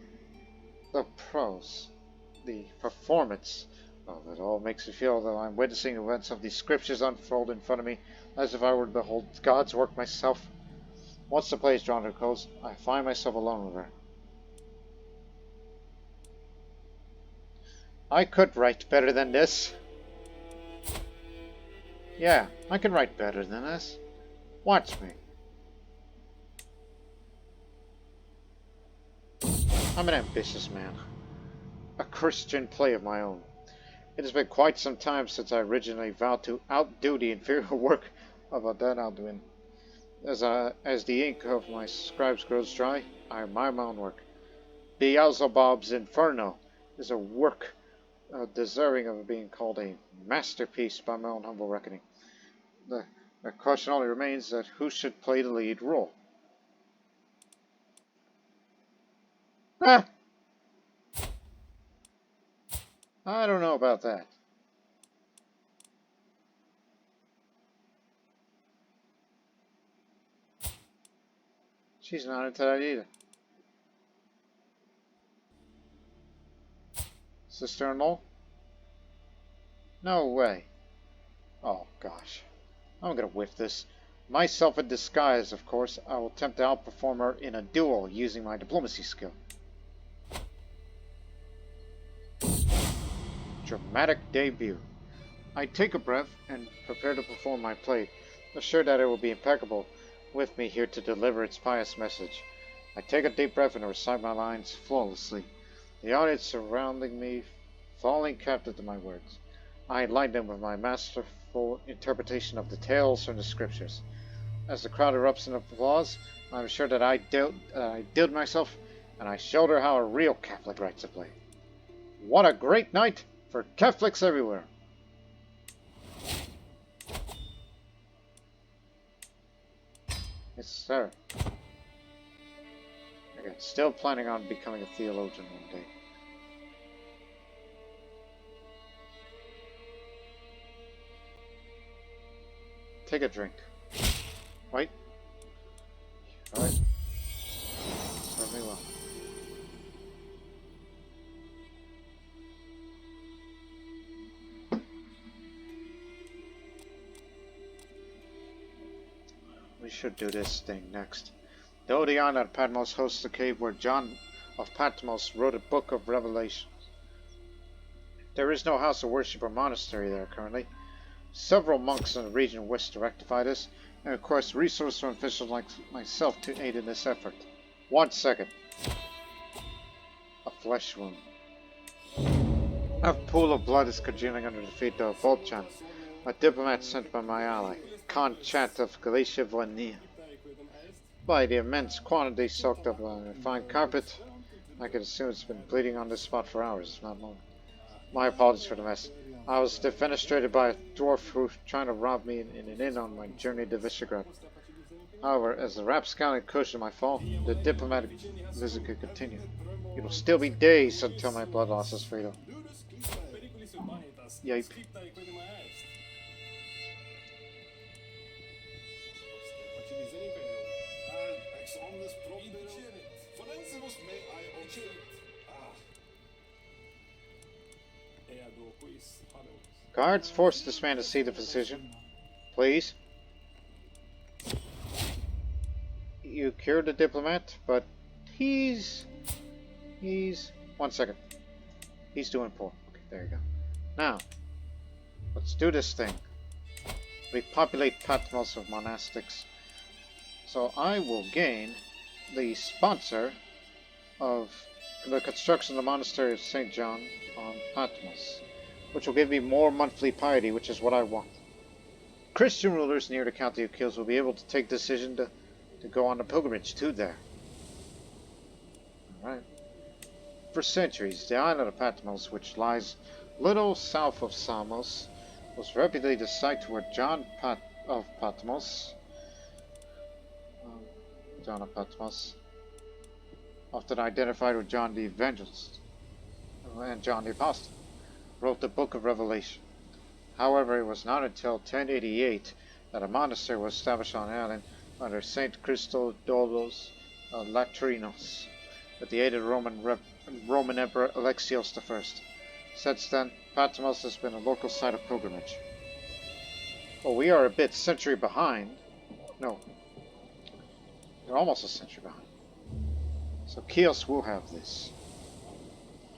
The prose, the performance of it all makes me feel that I'm witnessing events of the scriptures unfold in front of me as if I were to behold God's work myself. Once the play is drawn to a close, I find myself alone with her. I could write better than this. Yeah, I can write better than this. Watch me. I'm an ambitious man. A Christian play of my own. It has been quite some time since I originally vowed to outdo the inferior work of Dan Alduin. As the ink of my scribes grows dry, I admire my own work. Beelzebub's Inferno is a work deserving of being called a masterpiece by my own humble reckoning. The question only remains that who should play the lead role. Ah! I don't know about that. She's not into that either. Sister-in-law? No way. Oh gosh. I'm gonna whiff this. Myself in disguise, of course. I will attempt to outperform her in a duel using my diplomacy skill. Dramatic debut. I take a breath and prepare to perform my play, assured that it will be impeccable with me here to deliver its pious message. I take a deep breath and recite my lines flawlessly. The audience surrounding me falling captive to my words. I enlightened him with my masterful interpretation of the tales from the scriptures. As the crowd erupts in applause, I am sure that I did myself, and I showed her how a real Catholic writes a play. What a great night for Catholics everywhere! Yes, sir. Again, still planning on becoming a theologian one day. Take a drink. Wait. Alright. Serve me well. We should do this thing next. Though the island of Patmos hosts a cave where John of Patmos wrote a book of Revelation. There is no house of worship or monastery there currently. Several monks in the region wish to rectify this, and of course resources from officials like myself to aid in this effort. 1 second. A flesh wound. A pool of blood is congealing under the feet of Volchan, a diplomat sent by my ally, Khan Chat of Galatia Vonia. By the immense quantity soaked up on a fine carpet, I could assume it's been bleeding on this spot for hours, if not more. My apologies for the mess. I was defenestrated by a dwarf who was trying to rob me in an inn on my journey to Visegrad. However, as the rapscallion cushioned my fall, the diplomatic visit could continue. It will still be days until my blood loss is fatal. Yipe. Guards, force this man to see the physician. Please. You cured the diplomat, but he's... 1 second. He's doing poor. Okay, there you go. Now, let's do this thing. Repopulate Patmos with monastics. So I will gain the sponsor of the construction of the monastery of St. John on Patmos, which will give me more monthly piety, which is what I want. Christian rulers near the county of Chios will be able to take decision to go on a pilgrimage to there. Alright. For centuries, the island of Patmos, which lies little south of Samos, was reputed the site where John of Patmos, often identified with John the Evangelist and John the Apostle, wrote the Book of Revelation. However, it was not until 1088 that a monastery was established on the island under Saint Christodolos Latrinos, with the aid of Roman Emperor Alexios I. Since then, Patmos has been a local site of pilgrimage. Well, we are a bit century behind. No, we're almost a century behind. So Chios will have this.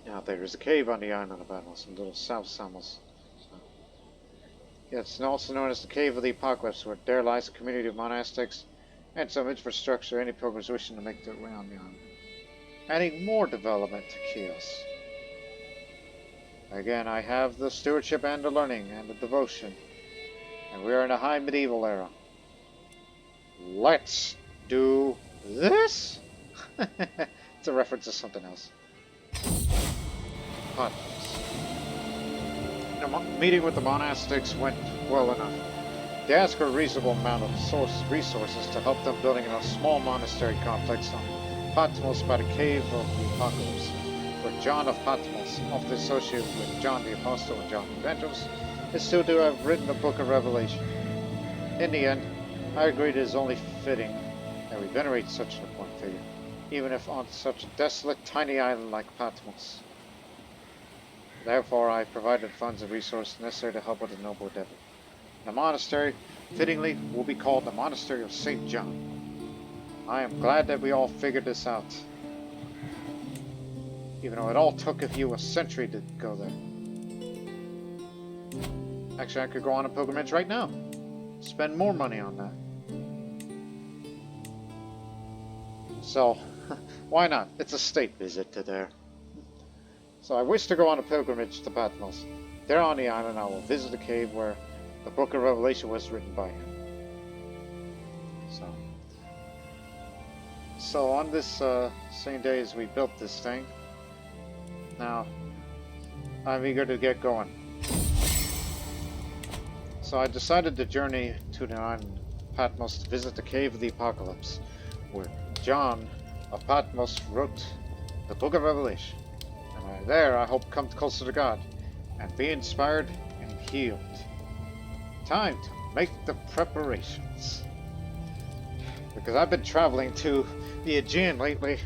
Now there is a cave on the island of Patmos in little South Samos. It's also known as the Cave of the Apocalypse, where there lies a community of monastics and some infrastructure any pilgrims wishing to make their way on the island. Adding more development to Chios. Again, I have the stewardship and the learning and the devotion, and we are in a high medieval era. Let's do this? It's a reference to something else. Patmos. The meeting with the monastics went well enough. They asked for a reasonable amount of resources to help them building a small monastery complex on Patmos by the Cave of the Apocalypse, where John of Patmos, often associated with John the Apostle and John the Evangelist, is still to have written the Book of Revelation. In the end, I agreed it is only fitting that we venerate such an important figure, even if on such a desolate, tiny island like Patmos. Therefore, I provided funds and resources necessary to help with the noble endeavor. The monastery, fittingly, will be called the Monastery of St. John. I am glad that we all figured this out, even though it all took you a century to go there. Actually, I could go on a pilgrimage right now. Spend more money on that. So, why not? It's a state visit to there. So I wish to go on a pilgrimage to Patmos. There on the island I will visit the cave where the Book of Revelation was written by him. So on this same day as we built this thing, now I'm eager to get going. So I decided to journey to the island Patmos to visit the Cave of the Apocalypse, where John of Patmos wrote the Book of Revelation. And there I hope come closer to God and be inspired and healed. Time to make the preparations. Because I've been traveling to the Aegean lately.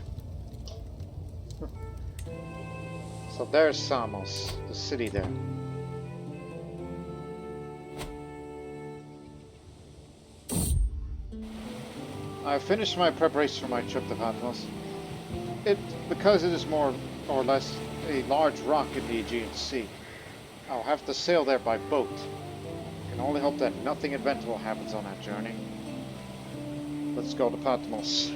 So there's Samos, the city there. I finished my preparation for my trip to Patmos. Because it is more or less a large rock in the Aegean Sea, I'll have to sail there by boat. I can only hope that nothing eventful happens on that journey. Let's go to Patmos.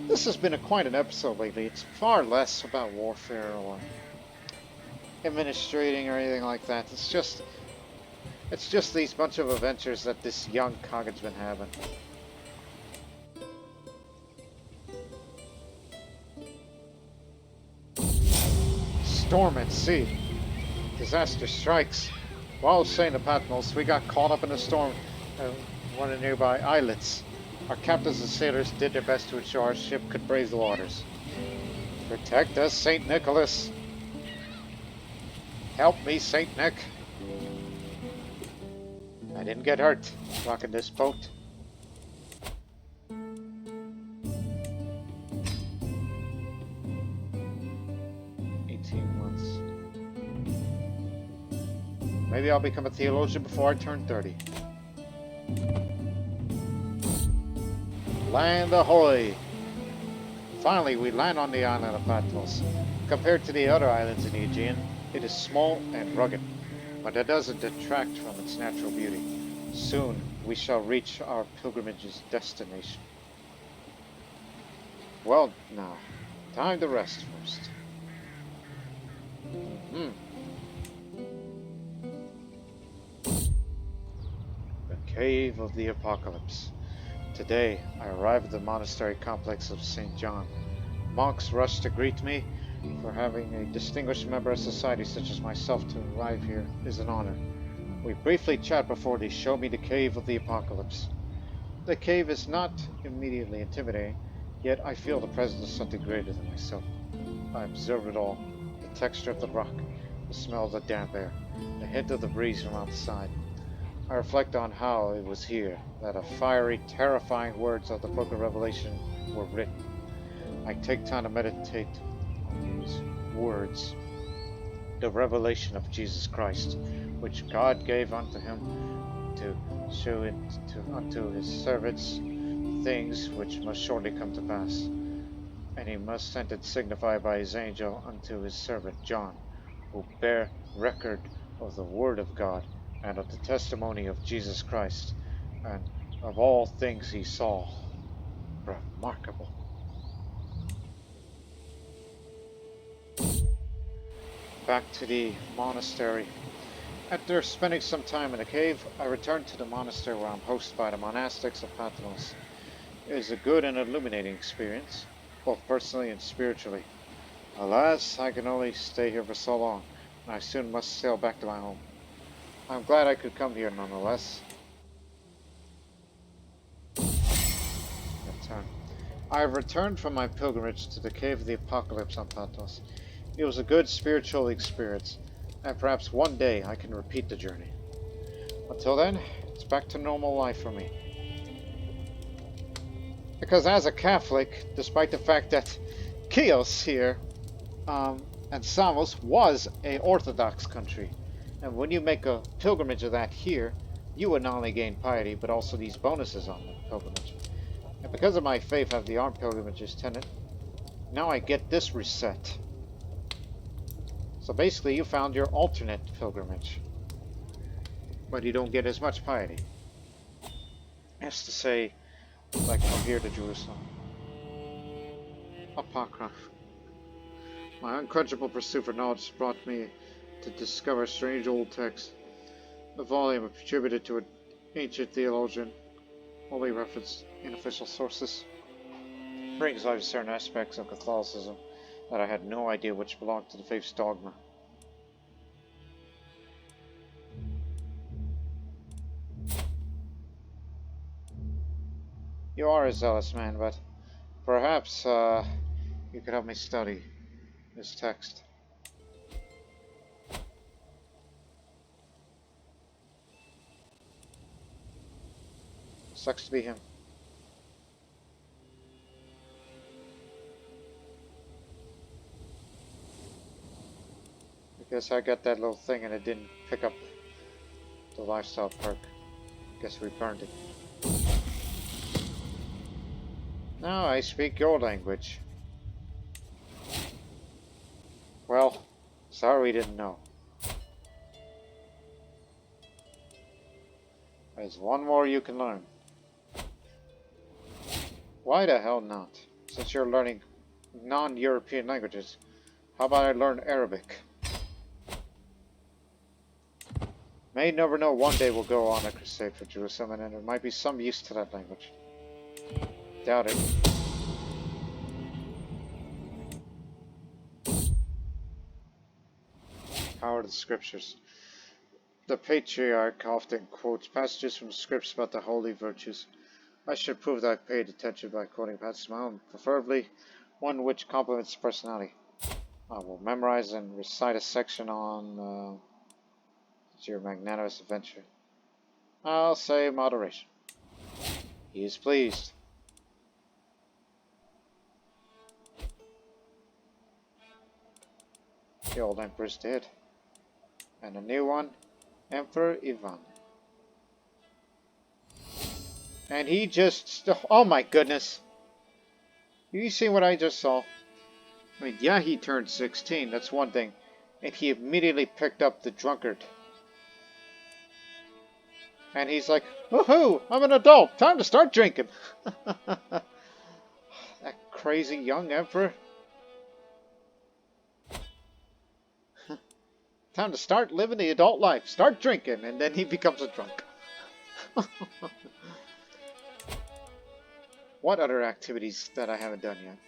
This has been quite an episode lately. It's far less about warfare or administrating or anything like that. It's just these bunch of adventures that this young Khagan's been having. Storm at sea. Disaster strikes. While sailing to Patmos, we got caught up in a storm at one of the nearby islets. Our captains and sailors did their best to ensure our ship could brave the waters. Protect us, St. Nicholas. Help me, St. Nick. I didn't get hurt rocking this boat. Maybe I'll become a theologian before I turn 30. Land ahoy! Finally, we land on the island of Patmos. Compared to the other islands in the Aegean, it is small and rugged, but that doesn't detract from its natural beauty. Soon, we shall reach our pilgrimage's destination. Well, now, time to rest first. Cave of the Apocalypse. Today, I arrived at the monastery complex of St. John. Monks rushed to greet me. For having a distinguished member of society such as myself to arrive here is an honor. We briefly chat before they show me the Cave of the Apocalypse. The cave is not immediately intimidating, yet I feel the presence of something greater than myself. I observe it all. The texture of the rock, the smell of the damp air, the hint of the breeze from outside. I reflect on how it was here that the fiery, terrifying words of the Book of Revelation were written. I take time to meditate on these words, the revelation of Jesus Christ, which God gave unto him to show it unto his servants things which must shortly come to pass. And he must send it signified by his angel unto his servant John, who bear record of the word of God, and of the testimony of Jesus Christ, and of all things he saw. Remarkable. Back to the monastery. After spending some time in the cave, I returned to the monastery where I'm hosted by the monastics of Patmos. It is a good and illuminating experience, both personally and spiritually. Alas, I can only stay here for so long, and I soon must sail back to my home. I'm glad I could come here nonetheless. I have returned from my pilgrimage to the Cave of the Apocalypse on Patmos. It was a good spiritual experience, and perhaps one day I can repeat the journey. Until then, it's back to normal life for me. Because as a Catholic, despite the fact that Chios here and Samos was an Orthodox country, and when you make a pilgrimage of that here, you would not only gain piety, but also these bonuses on the pilgrimage. And because of my faith, I have the armed pilgrimages tenet. Now I get this reset. So basically, you found your alternate pilgrimage, but you don't get as much piety. That's to say, like from here to Jerusalem. Apocryph. My unquenchable pursuit for knowledge brought me to discover strange old texts. The volume attributed to an ancient theologian, only referenced in official sources, brings light to certain aspects of Catholicism that I had no idea which belonged to the faith's dogma. You are a zealous man, but perhaps you could help me study this text. Sucks to be him. I guess I got that little thing and it didn't pick up the lifestyle perk. Guess we burned it. Now I speak your language. Well, sorry we didn't know. There's one more you can learn. Why the hell not? Since you're learning non-European languages, how about I learn Arabic? May never know, one day we'll go on a crusade for Jerusalem and there might be some use to that language. Doubt it. Power of the scriptures. The patriarch often quotes passages from scripts about the holy virtues. I should prove that I paid attention by quoting passages of my own, preferably one which complements personality. I will memorize and recite a section on your magnanimous adventure. I'll say moderation. He is pleased. The old emperor's dead. And a new one, Emperor Ivan. And he just... oh my goodness. You see what I just saw? I mean, yeah, he turned 16, that's one thing. And he immediately picked up the drunkard. And he's like, woohoo, I'm an adult, time to start drinking. That crazy young emperor. Time to start living the adult life, start drinking, and then he becomes a drunk. What other activities that I haven't done yet?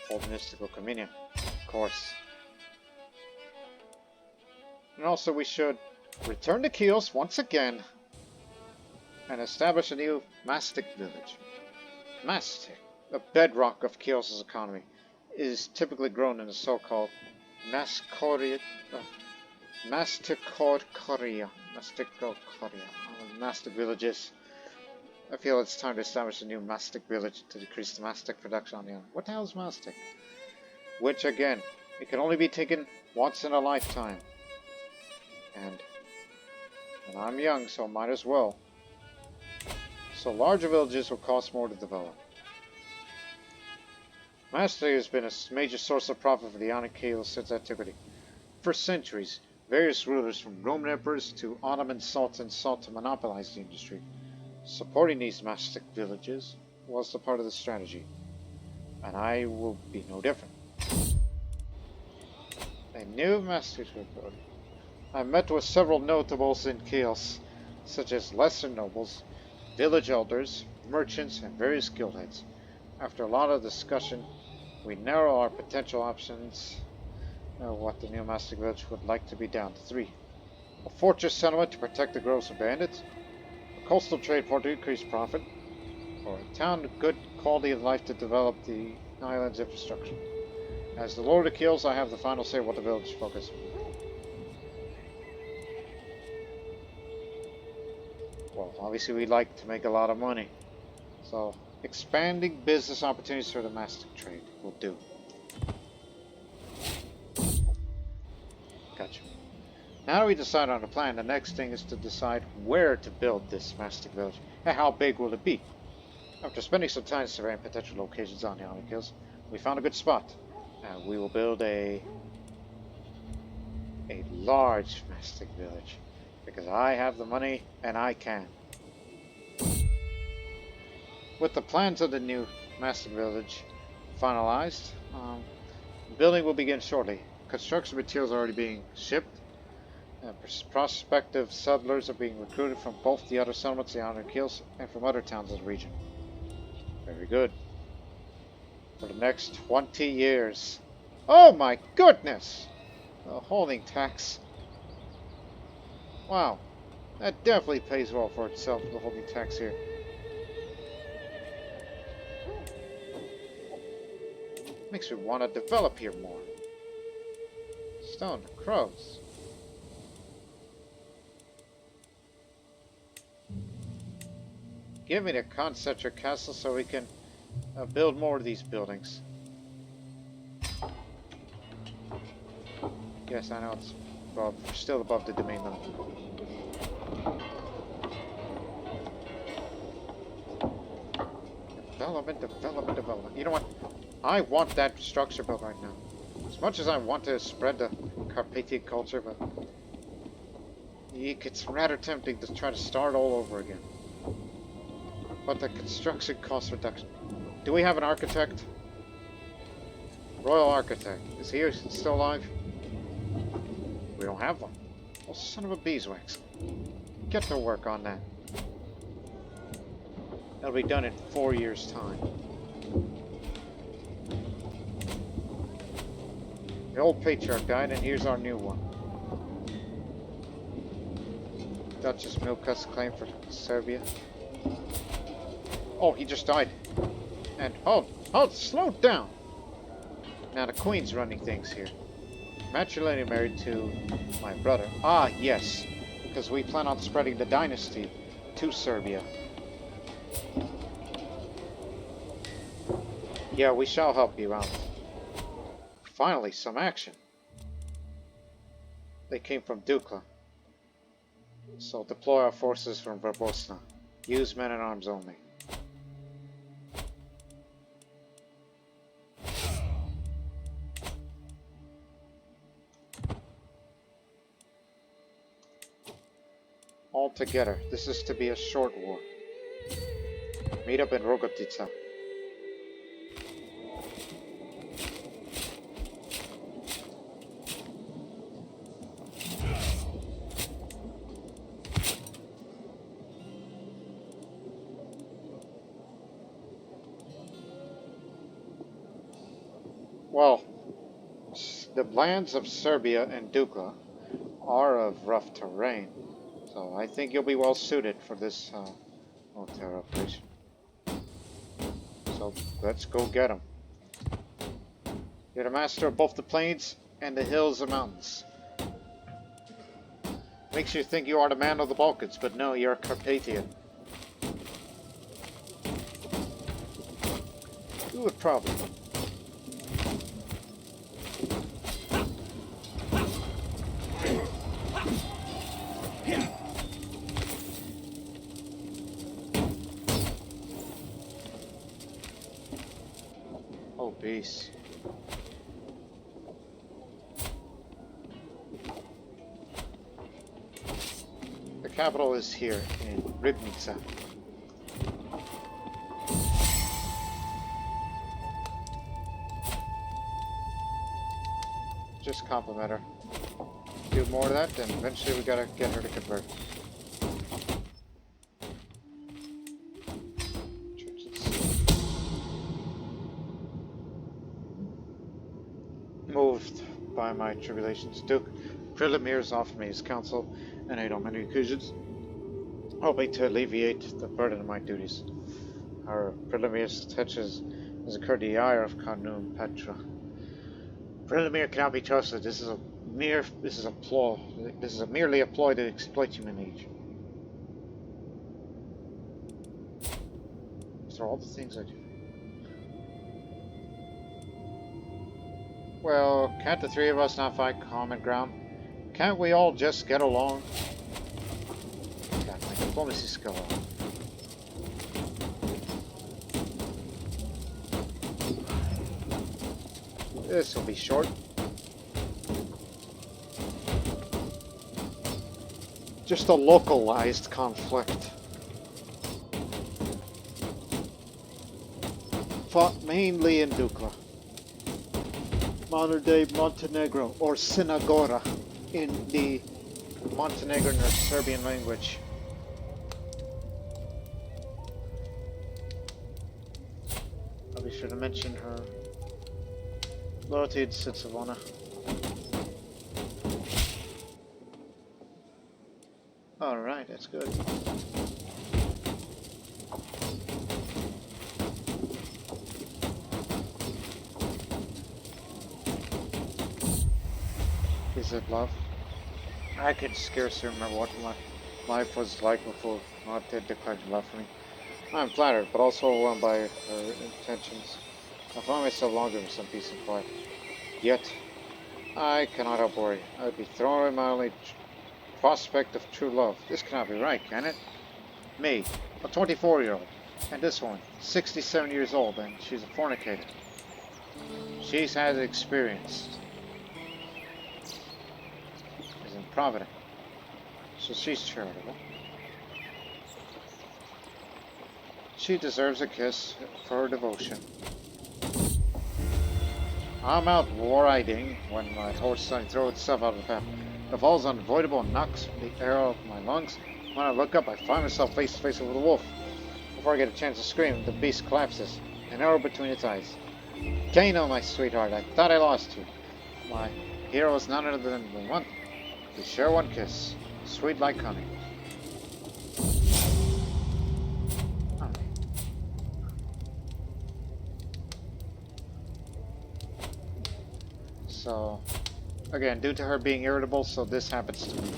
Hold mystical communion, of course. And also we should return to Chios once again and establish a new mastic village. Mastic, the bedrock of Chios' economy, is typically grown in the so-called mastic villages. I feel it's time to establish a new mastic village to decrease the mastic production on the island. What the hell is mastic? Which again, it can only be taken once in a lifetime. And I'm young, so might as well. So larger villages will cost more to develop. Mastic has been a major source of profit for the island of Chios since antiquity. For centuries, various rulers from Roman emperors to Ottoman sultans sought to monopolize the industry. Supporting these mastic villages was a part of the strategy, and I will be no different. A new mastic report. I met with several notables in Chios, such as lesser nobles, village elders, merchants, and various guild heads. After a lot of discussion, we narrow our potential options. What the new mastic village would like to be down to 3. A fortress settlement to protect the groves from bandits, a coastal trade port to increase profit, or a town with good quality of life to develop the island's infrastructure. As the Lord of Chios, I have the final say what the village focus on. Well, obviously we like to make a lot of money, so expanding business opportunities for the mastic trade will do. Gotcha. Now that we decide on a plan, the next thing is to decide where to build this mastic village and how big will it be. After spending some time surveying potential locations on the island hills, we found a good spot. We will build a large mastic village because I have the money and I can. With the plans of the new mastic village finalized, The building will begin shortly. Construction materials are already being shipped. Prospective settlers are being recruited from both the other settlements, the Island of Chios, and from other towns in the region. Very good. For the next 20 years. Oh my goodness! A holding tax. Wow. That definitely pays well for itself, the holding tax here. Makes me want to develop here more. Stone crows. Give me the concentric castle so we can build more of these buildings. Yes, I know it's still above the domain limit. Development. You know what? I want that structure built right now. As much as I want to spread the Carpathian culture, but it's rather tempting to try to start all over again. But the construction cost reduction. Do we have an architect? Royal architect. Is he still alive? We don't have one. Oh, son of a beeswax. Get to work on that. That'll be done in 4 years' time. The old patriarch died, and here's our new one. Duchess Milka's claim for Serbia. Oh, he just died. And hold, slow down. Now the queen's running things here. Matrilineally married to my brother. Ah, yes, because we plan on spreading the dynasty to Serbia. Yeah, we shall help you out. Finally, some action. They came from Dukla. So deploy our forces from Verbosna. Use men at arms only. All together. This is to be a short war. Meet up in Rogotica. Well, the lands of Serbia and Dukla are of rough terrain, so I think you'll be well suited for this military operation. So let's go get them. You're the master of both the plains and the hills and mountains. Makes you think you are the man of the Balkans, but no, you're a Carpathian. You would probably. Oh, beast. The capital is here in Ribnica. Just compliment her. Do more of that, then eventually we gotta get her to convert. Moved by my tribulations, Duke Prelimir's offered me his counsel, and I don't many occasions, hoping to alleviate the burden of my duties. Our Prelimir's touches has occurred to the ire of Khanum Petra. Prelimir cannot be trusted. This is merely a ploy to exploit human nature. These are all the things I do. Well, can't the three of us not find common ground? Can't we all just get along? Got my diplomacy skill on. This will be short. Just a localized conflict. Fought mainly in Dukla. modern-day Montenegro, or Sinagora in the Montenegrin or Serbian language. I'll be sure to mention her loyalty to Sitsavona. Alright, that's good. Is it love? I can scarcely remember what my life was like before Maud did declare love for me. I'm flattered, but also overwhelmed by her intentions. I find myself longing for some peace and quiet. Yet, I cannot help worry. I would be thrown away my only prospect of true love. This cannot be right, can it? Me, a 24-year-old, and this woman, 67 years old, and she's a fornicator. She's had experience. Is improvident. So she's charitable. She deserves a kiss for her devotion. I'm out riding when my horse suddenly throws itself out of the path. The fall is unavoidable and knocks the air out of my lungs. When I look up, I find myself face to face with the wolf. Before I get a chance to scream, the beast collapses, an arrow between its eyes. Kano, my sweetheart, I thought I lost you. My hero is none other than the one. We share one kiss, sweet like honey. So, again, due to her being irritable, so this happens to me.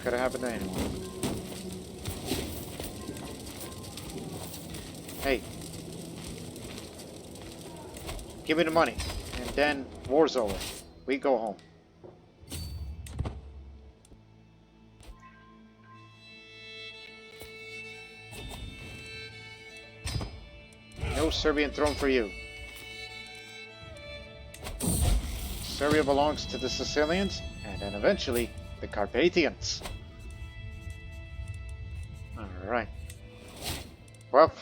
Could have happened to anyone. Hey. Give me the money. And then, war's over. We go home. No Serbian throne for you. Serbia belongs to the Sicilians, and then eventually the Carpathians. Alright. Well,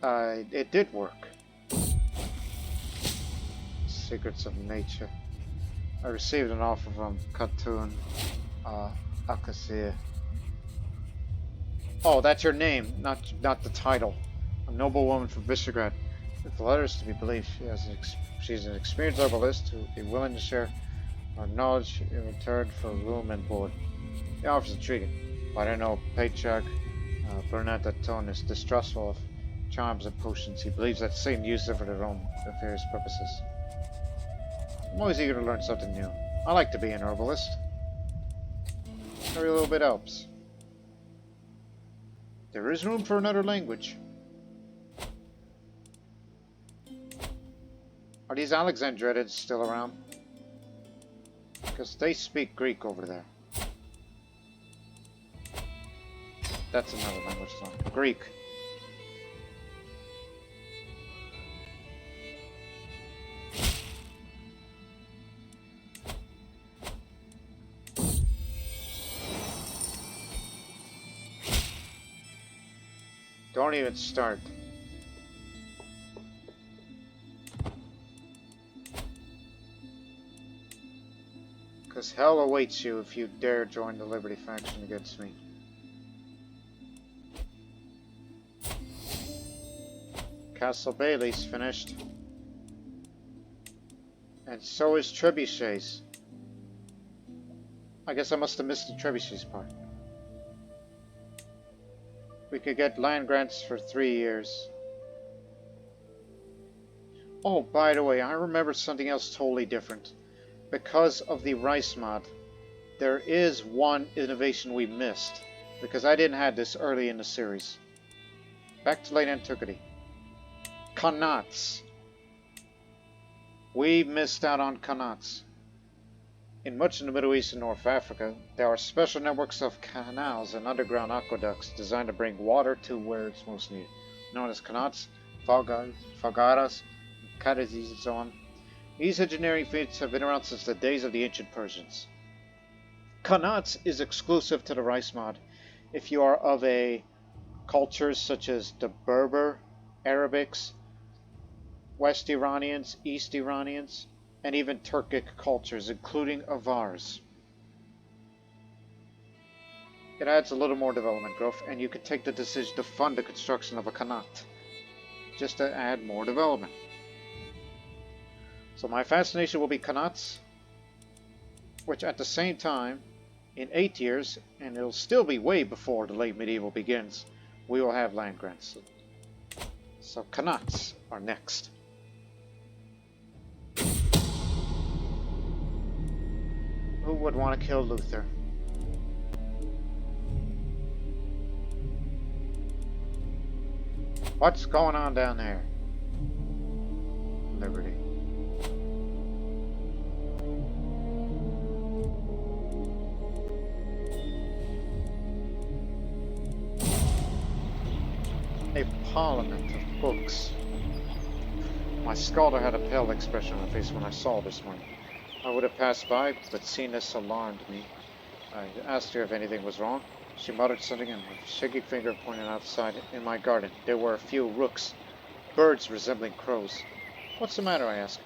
it did work. Secrets of Nature. I received an offer from Khatun Akasir. Oh, that's your name, not the title. A noble woman from Visegrad. If the letter is to be believed, she's an experienced herbalist who would be willing to share her knowledge in return for room and board. The offer's intriguing, but I know Patriarch Bernardone is distrustful of charms and potions. He believes that Satan used them for their own nefarious purposes. I'm always eager to learn something new. I like to be an herbalist. Every little bit helps. There is room for another language. Are these Alexandrians still around? Because they speak Greek over there. That's another language song. Greek. Don't even start. Because hell awaits you if you dare join the Liberty faction against me. Castle Bailey's finished. And so is Trebuchet's. I guess I must have missed the Trebuchet's part. We could get land grants for 3 years. Oh, by the way, I remember something else totally different. Because of the rice mod, there is one innovation we missed. Because I didn't have this early in the series. Back to late antiquity. Khanats. We missed out on Khanats. In much of the Middle East and North Africa, there are special networks of canals and underground aqueducts designed to bring water to where it's most needed. Known as Khanats, Fagaras, Kadazis, and so on. These engineering feats have been around since the days of the ancient Persians. Khanats is exclusive to the rice mod. If you are of a cultures such as the Berber, Arabics, West Iranians, East Iranians, and even Turkic cultures, including Avars. It adds a little more development growth, and you can take the decision to fund the construction of a Khanat, just to add more development. So my fascination will be Khanats, which at the same time, in 8 years, and it'll still be way before the late medieval begins, we will have land grants. So Khanats are next. Who would want to kill Luther? What's going on down there? Liberty. A parliament of books. My scholar had a pale expression on her face when I saw this one. I would have passed by, but seeing this alarmed me. I asked her if anything was wrong. She muttered something and with a shaky finger pointed outside in my garden. There were a few rooks, birds resembling crows. What's the matter, I asked.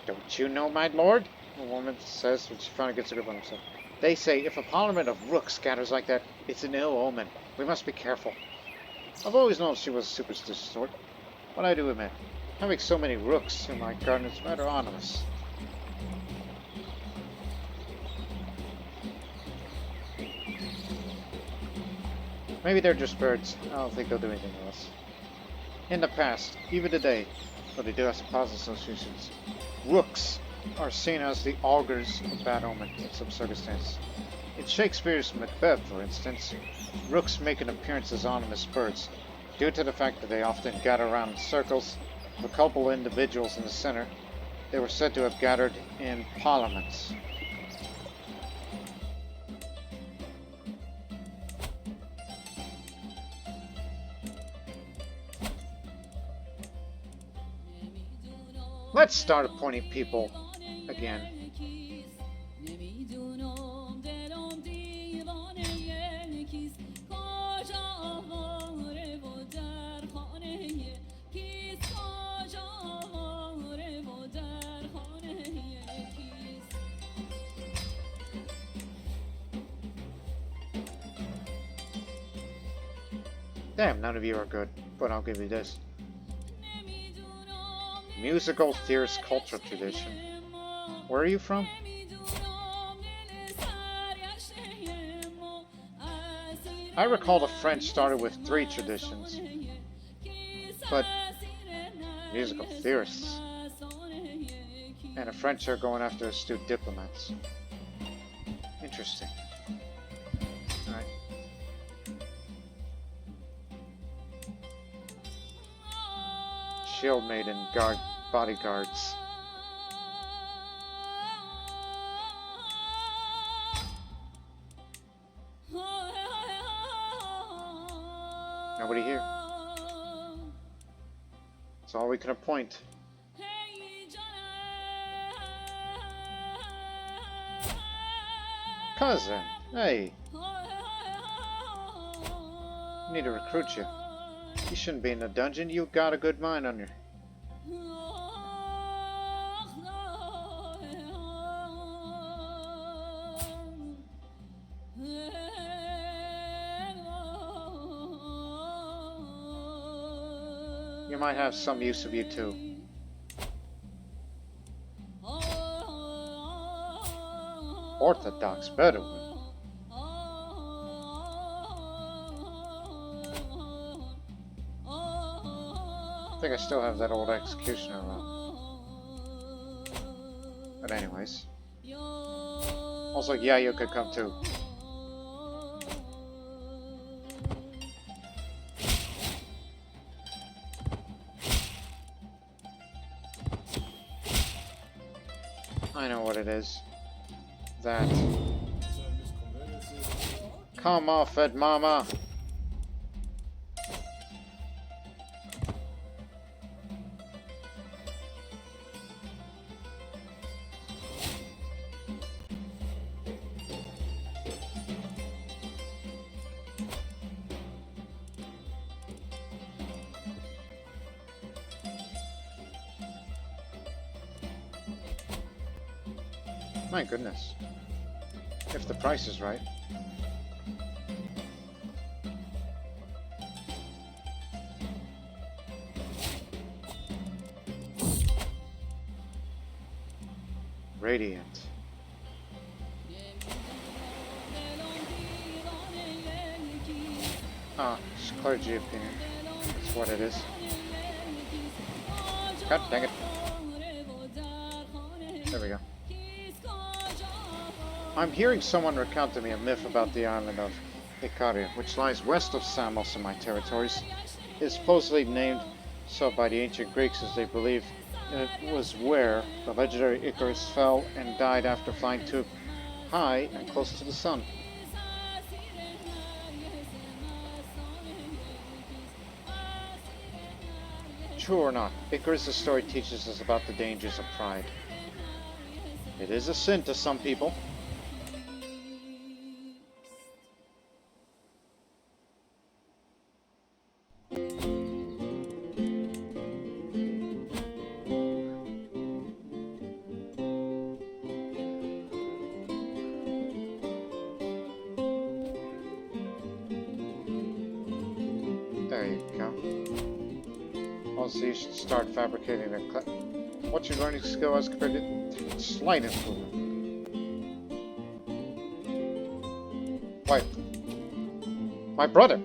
Don't you know, my lord? The woman says when she finally gets a grip on herself. They say if a parliament of rooks scatters like that, it's an ill omen. We must be careful. I've always known she was a superstitious sort, but I do admit, having so many rooks in my garden is rather ominous. Maybe they're just birds. I don't think they'll do anything to us. In the past, even today, but they do have some positive associations, rooks are seen as the augurs of bad omen in some circumstances. In Shakespeare's Macbeth, for instance, rooks make an appearance as ominous birds, due to the fact that they often gather around in circles, with a couple individuals in the center. They were said to have gathered in parliaments. Let's start appointing people again. Damn, none of you are good, but I'll give you this. Musical theorist cultural tradition. Where are you from? I recall the French started with 3 traditions, but musical theorists. And the French are going after astute diplomats. Interesting. Alright. Shield maiden, guard, bodyguards. Nobody here. That's all we can appoint. Cousin, hey. I need to recruit you. You shouldn't be in the dungeon. You got a good mind on you. You might have some use of you too. Orthodox Bedouin. I think I still have that old executioner around. But anyways. Also, yeah, you could come too. I know what it is. That. Come off it, mama! My goodness. If the price is right. Radiant. Ah, it's clergy opinion. That's what it is. God dang it. There we go. I'm hearing someone recount to me a myth about the island of Icaria, which lies west of Samos in my territories. It is supposedly named so by the ancient Greeks as they believe it was where the legendary Icarus fell and died after flying too high and close to the sun. True or not, Icarus' story teaches us about the dangers of pride. It is a sin to some people. There you go. Also, you should start fabricating a What's your learning skill as compared to slight improvement? Why? My brother!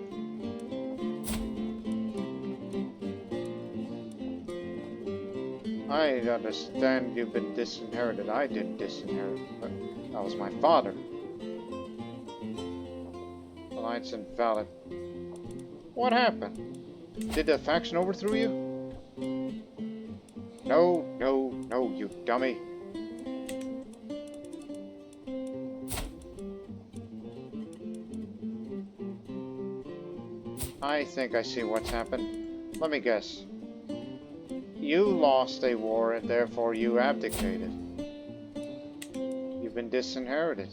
I understand you've been disinherited. I didn't disinherit, but that was my father. The alliance invalid. What happened? Did the faction overthrow you? No, no, no, you dummy. I think I see what's happened. Let me guess. You lost a war and therefore you abdicated. You've been disinherited.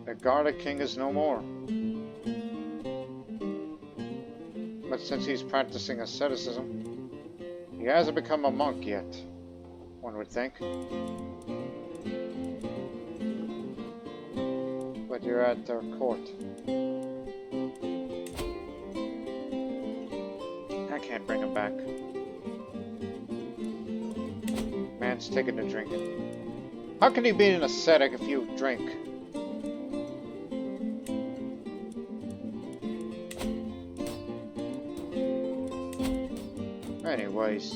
The Garlic King is no more. But since he's practicing asceticism, he hasn't become a monk yet, one would think. But you're at their court. I can't bring him back. Man's taken to drinking. How can you be an ascetic if you drink? Anyways.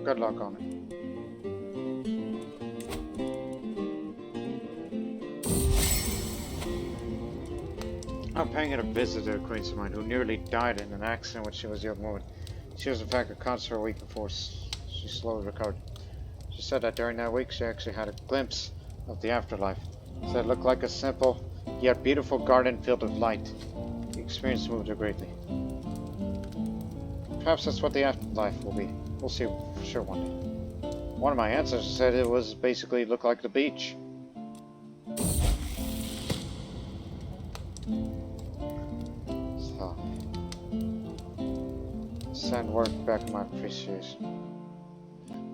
Good luck on it. I'm paying it a visit to an acquaintance of mine who nearly died in an accident when she was a young woman. She was in fact a concert a week before she slowly recovered. She said that during that week she actually had a glimpse of the afterlife. Said it looked like a simple yet beautiful garden filled with light. The experience moved her greatly. Perhaps that's what the afterlife will be. We'll see for sure one day. One of my ancestors said it was basically looked like the beach. So, send word back my appreciation.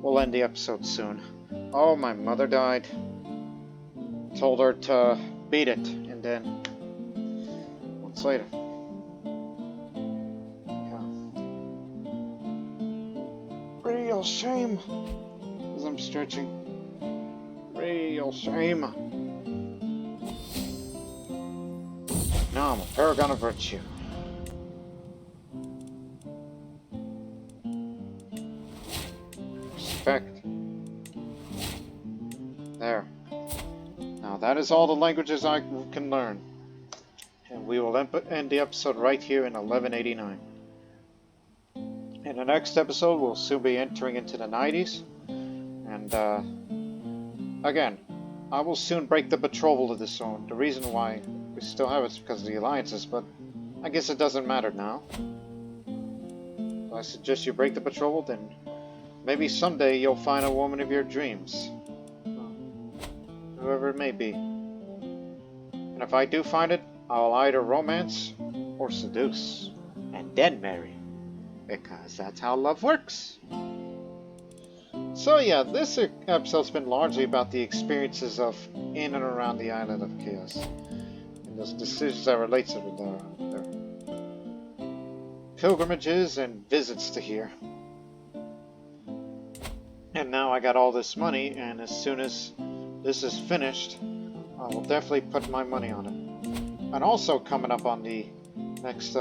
We'll end the episode soon. Oh, my mother died. Told her to beat it, and then months later. Yeah. Real shame. As I'm stretching. Real shame. Now I'm a paragon of virtue. Respect. There. Now that is all the languages I can learn. And we will end the episode right here in 1189. In the next episode, we'll soon be entering into the 90s. And, again, I will soon break the betrothal of this zone. The reason why we still have it is because of the alliances, but I guess it doesn't matter now. So I suggest you break the betrothal, then maybe someday you'll find a woman of your dreams. Whoever it may be. And if I do find it, I'll either romance or seduce. and then marry. Because that's how love works. So yeah, this episode's been largely about the experiences of in and around the island of Chios. And those decisions that relate to their pilgrimages and visits to here. And now I got all this money, and as soon as this is finished, I will definitely put my money on it. And also coming up on the next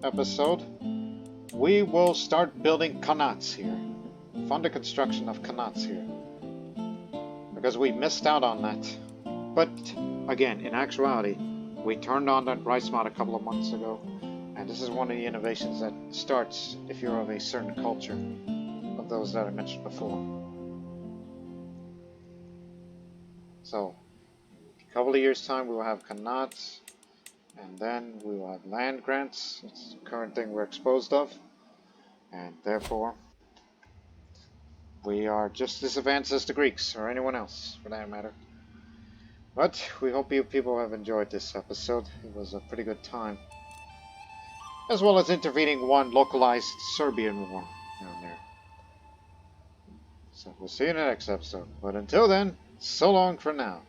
episode, we will start building qanats here. Fund the construction of qanats here. Because we missed out on that. But, again, in actuality, we turned on that rice mod a couple of months ago. And this is one of the innovations that starts if you're of a certain culture. Of those that I mentioned before. So, in a couple of years' time, we will have qanats, and then we will have land grants. It's the current thing we're exposed of, and therefore, we are just as advanced as the Greeks, or anyone else, for that matter. But we hope you people have enjoyed this episode. It was a pretty good time, as well as intervening one localized Serbian war down there. So we'll see you in the next episode. But until then, so long for now.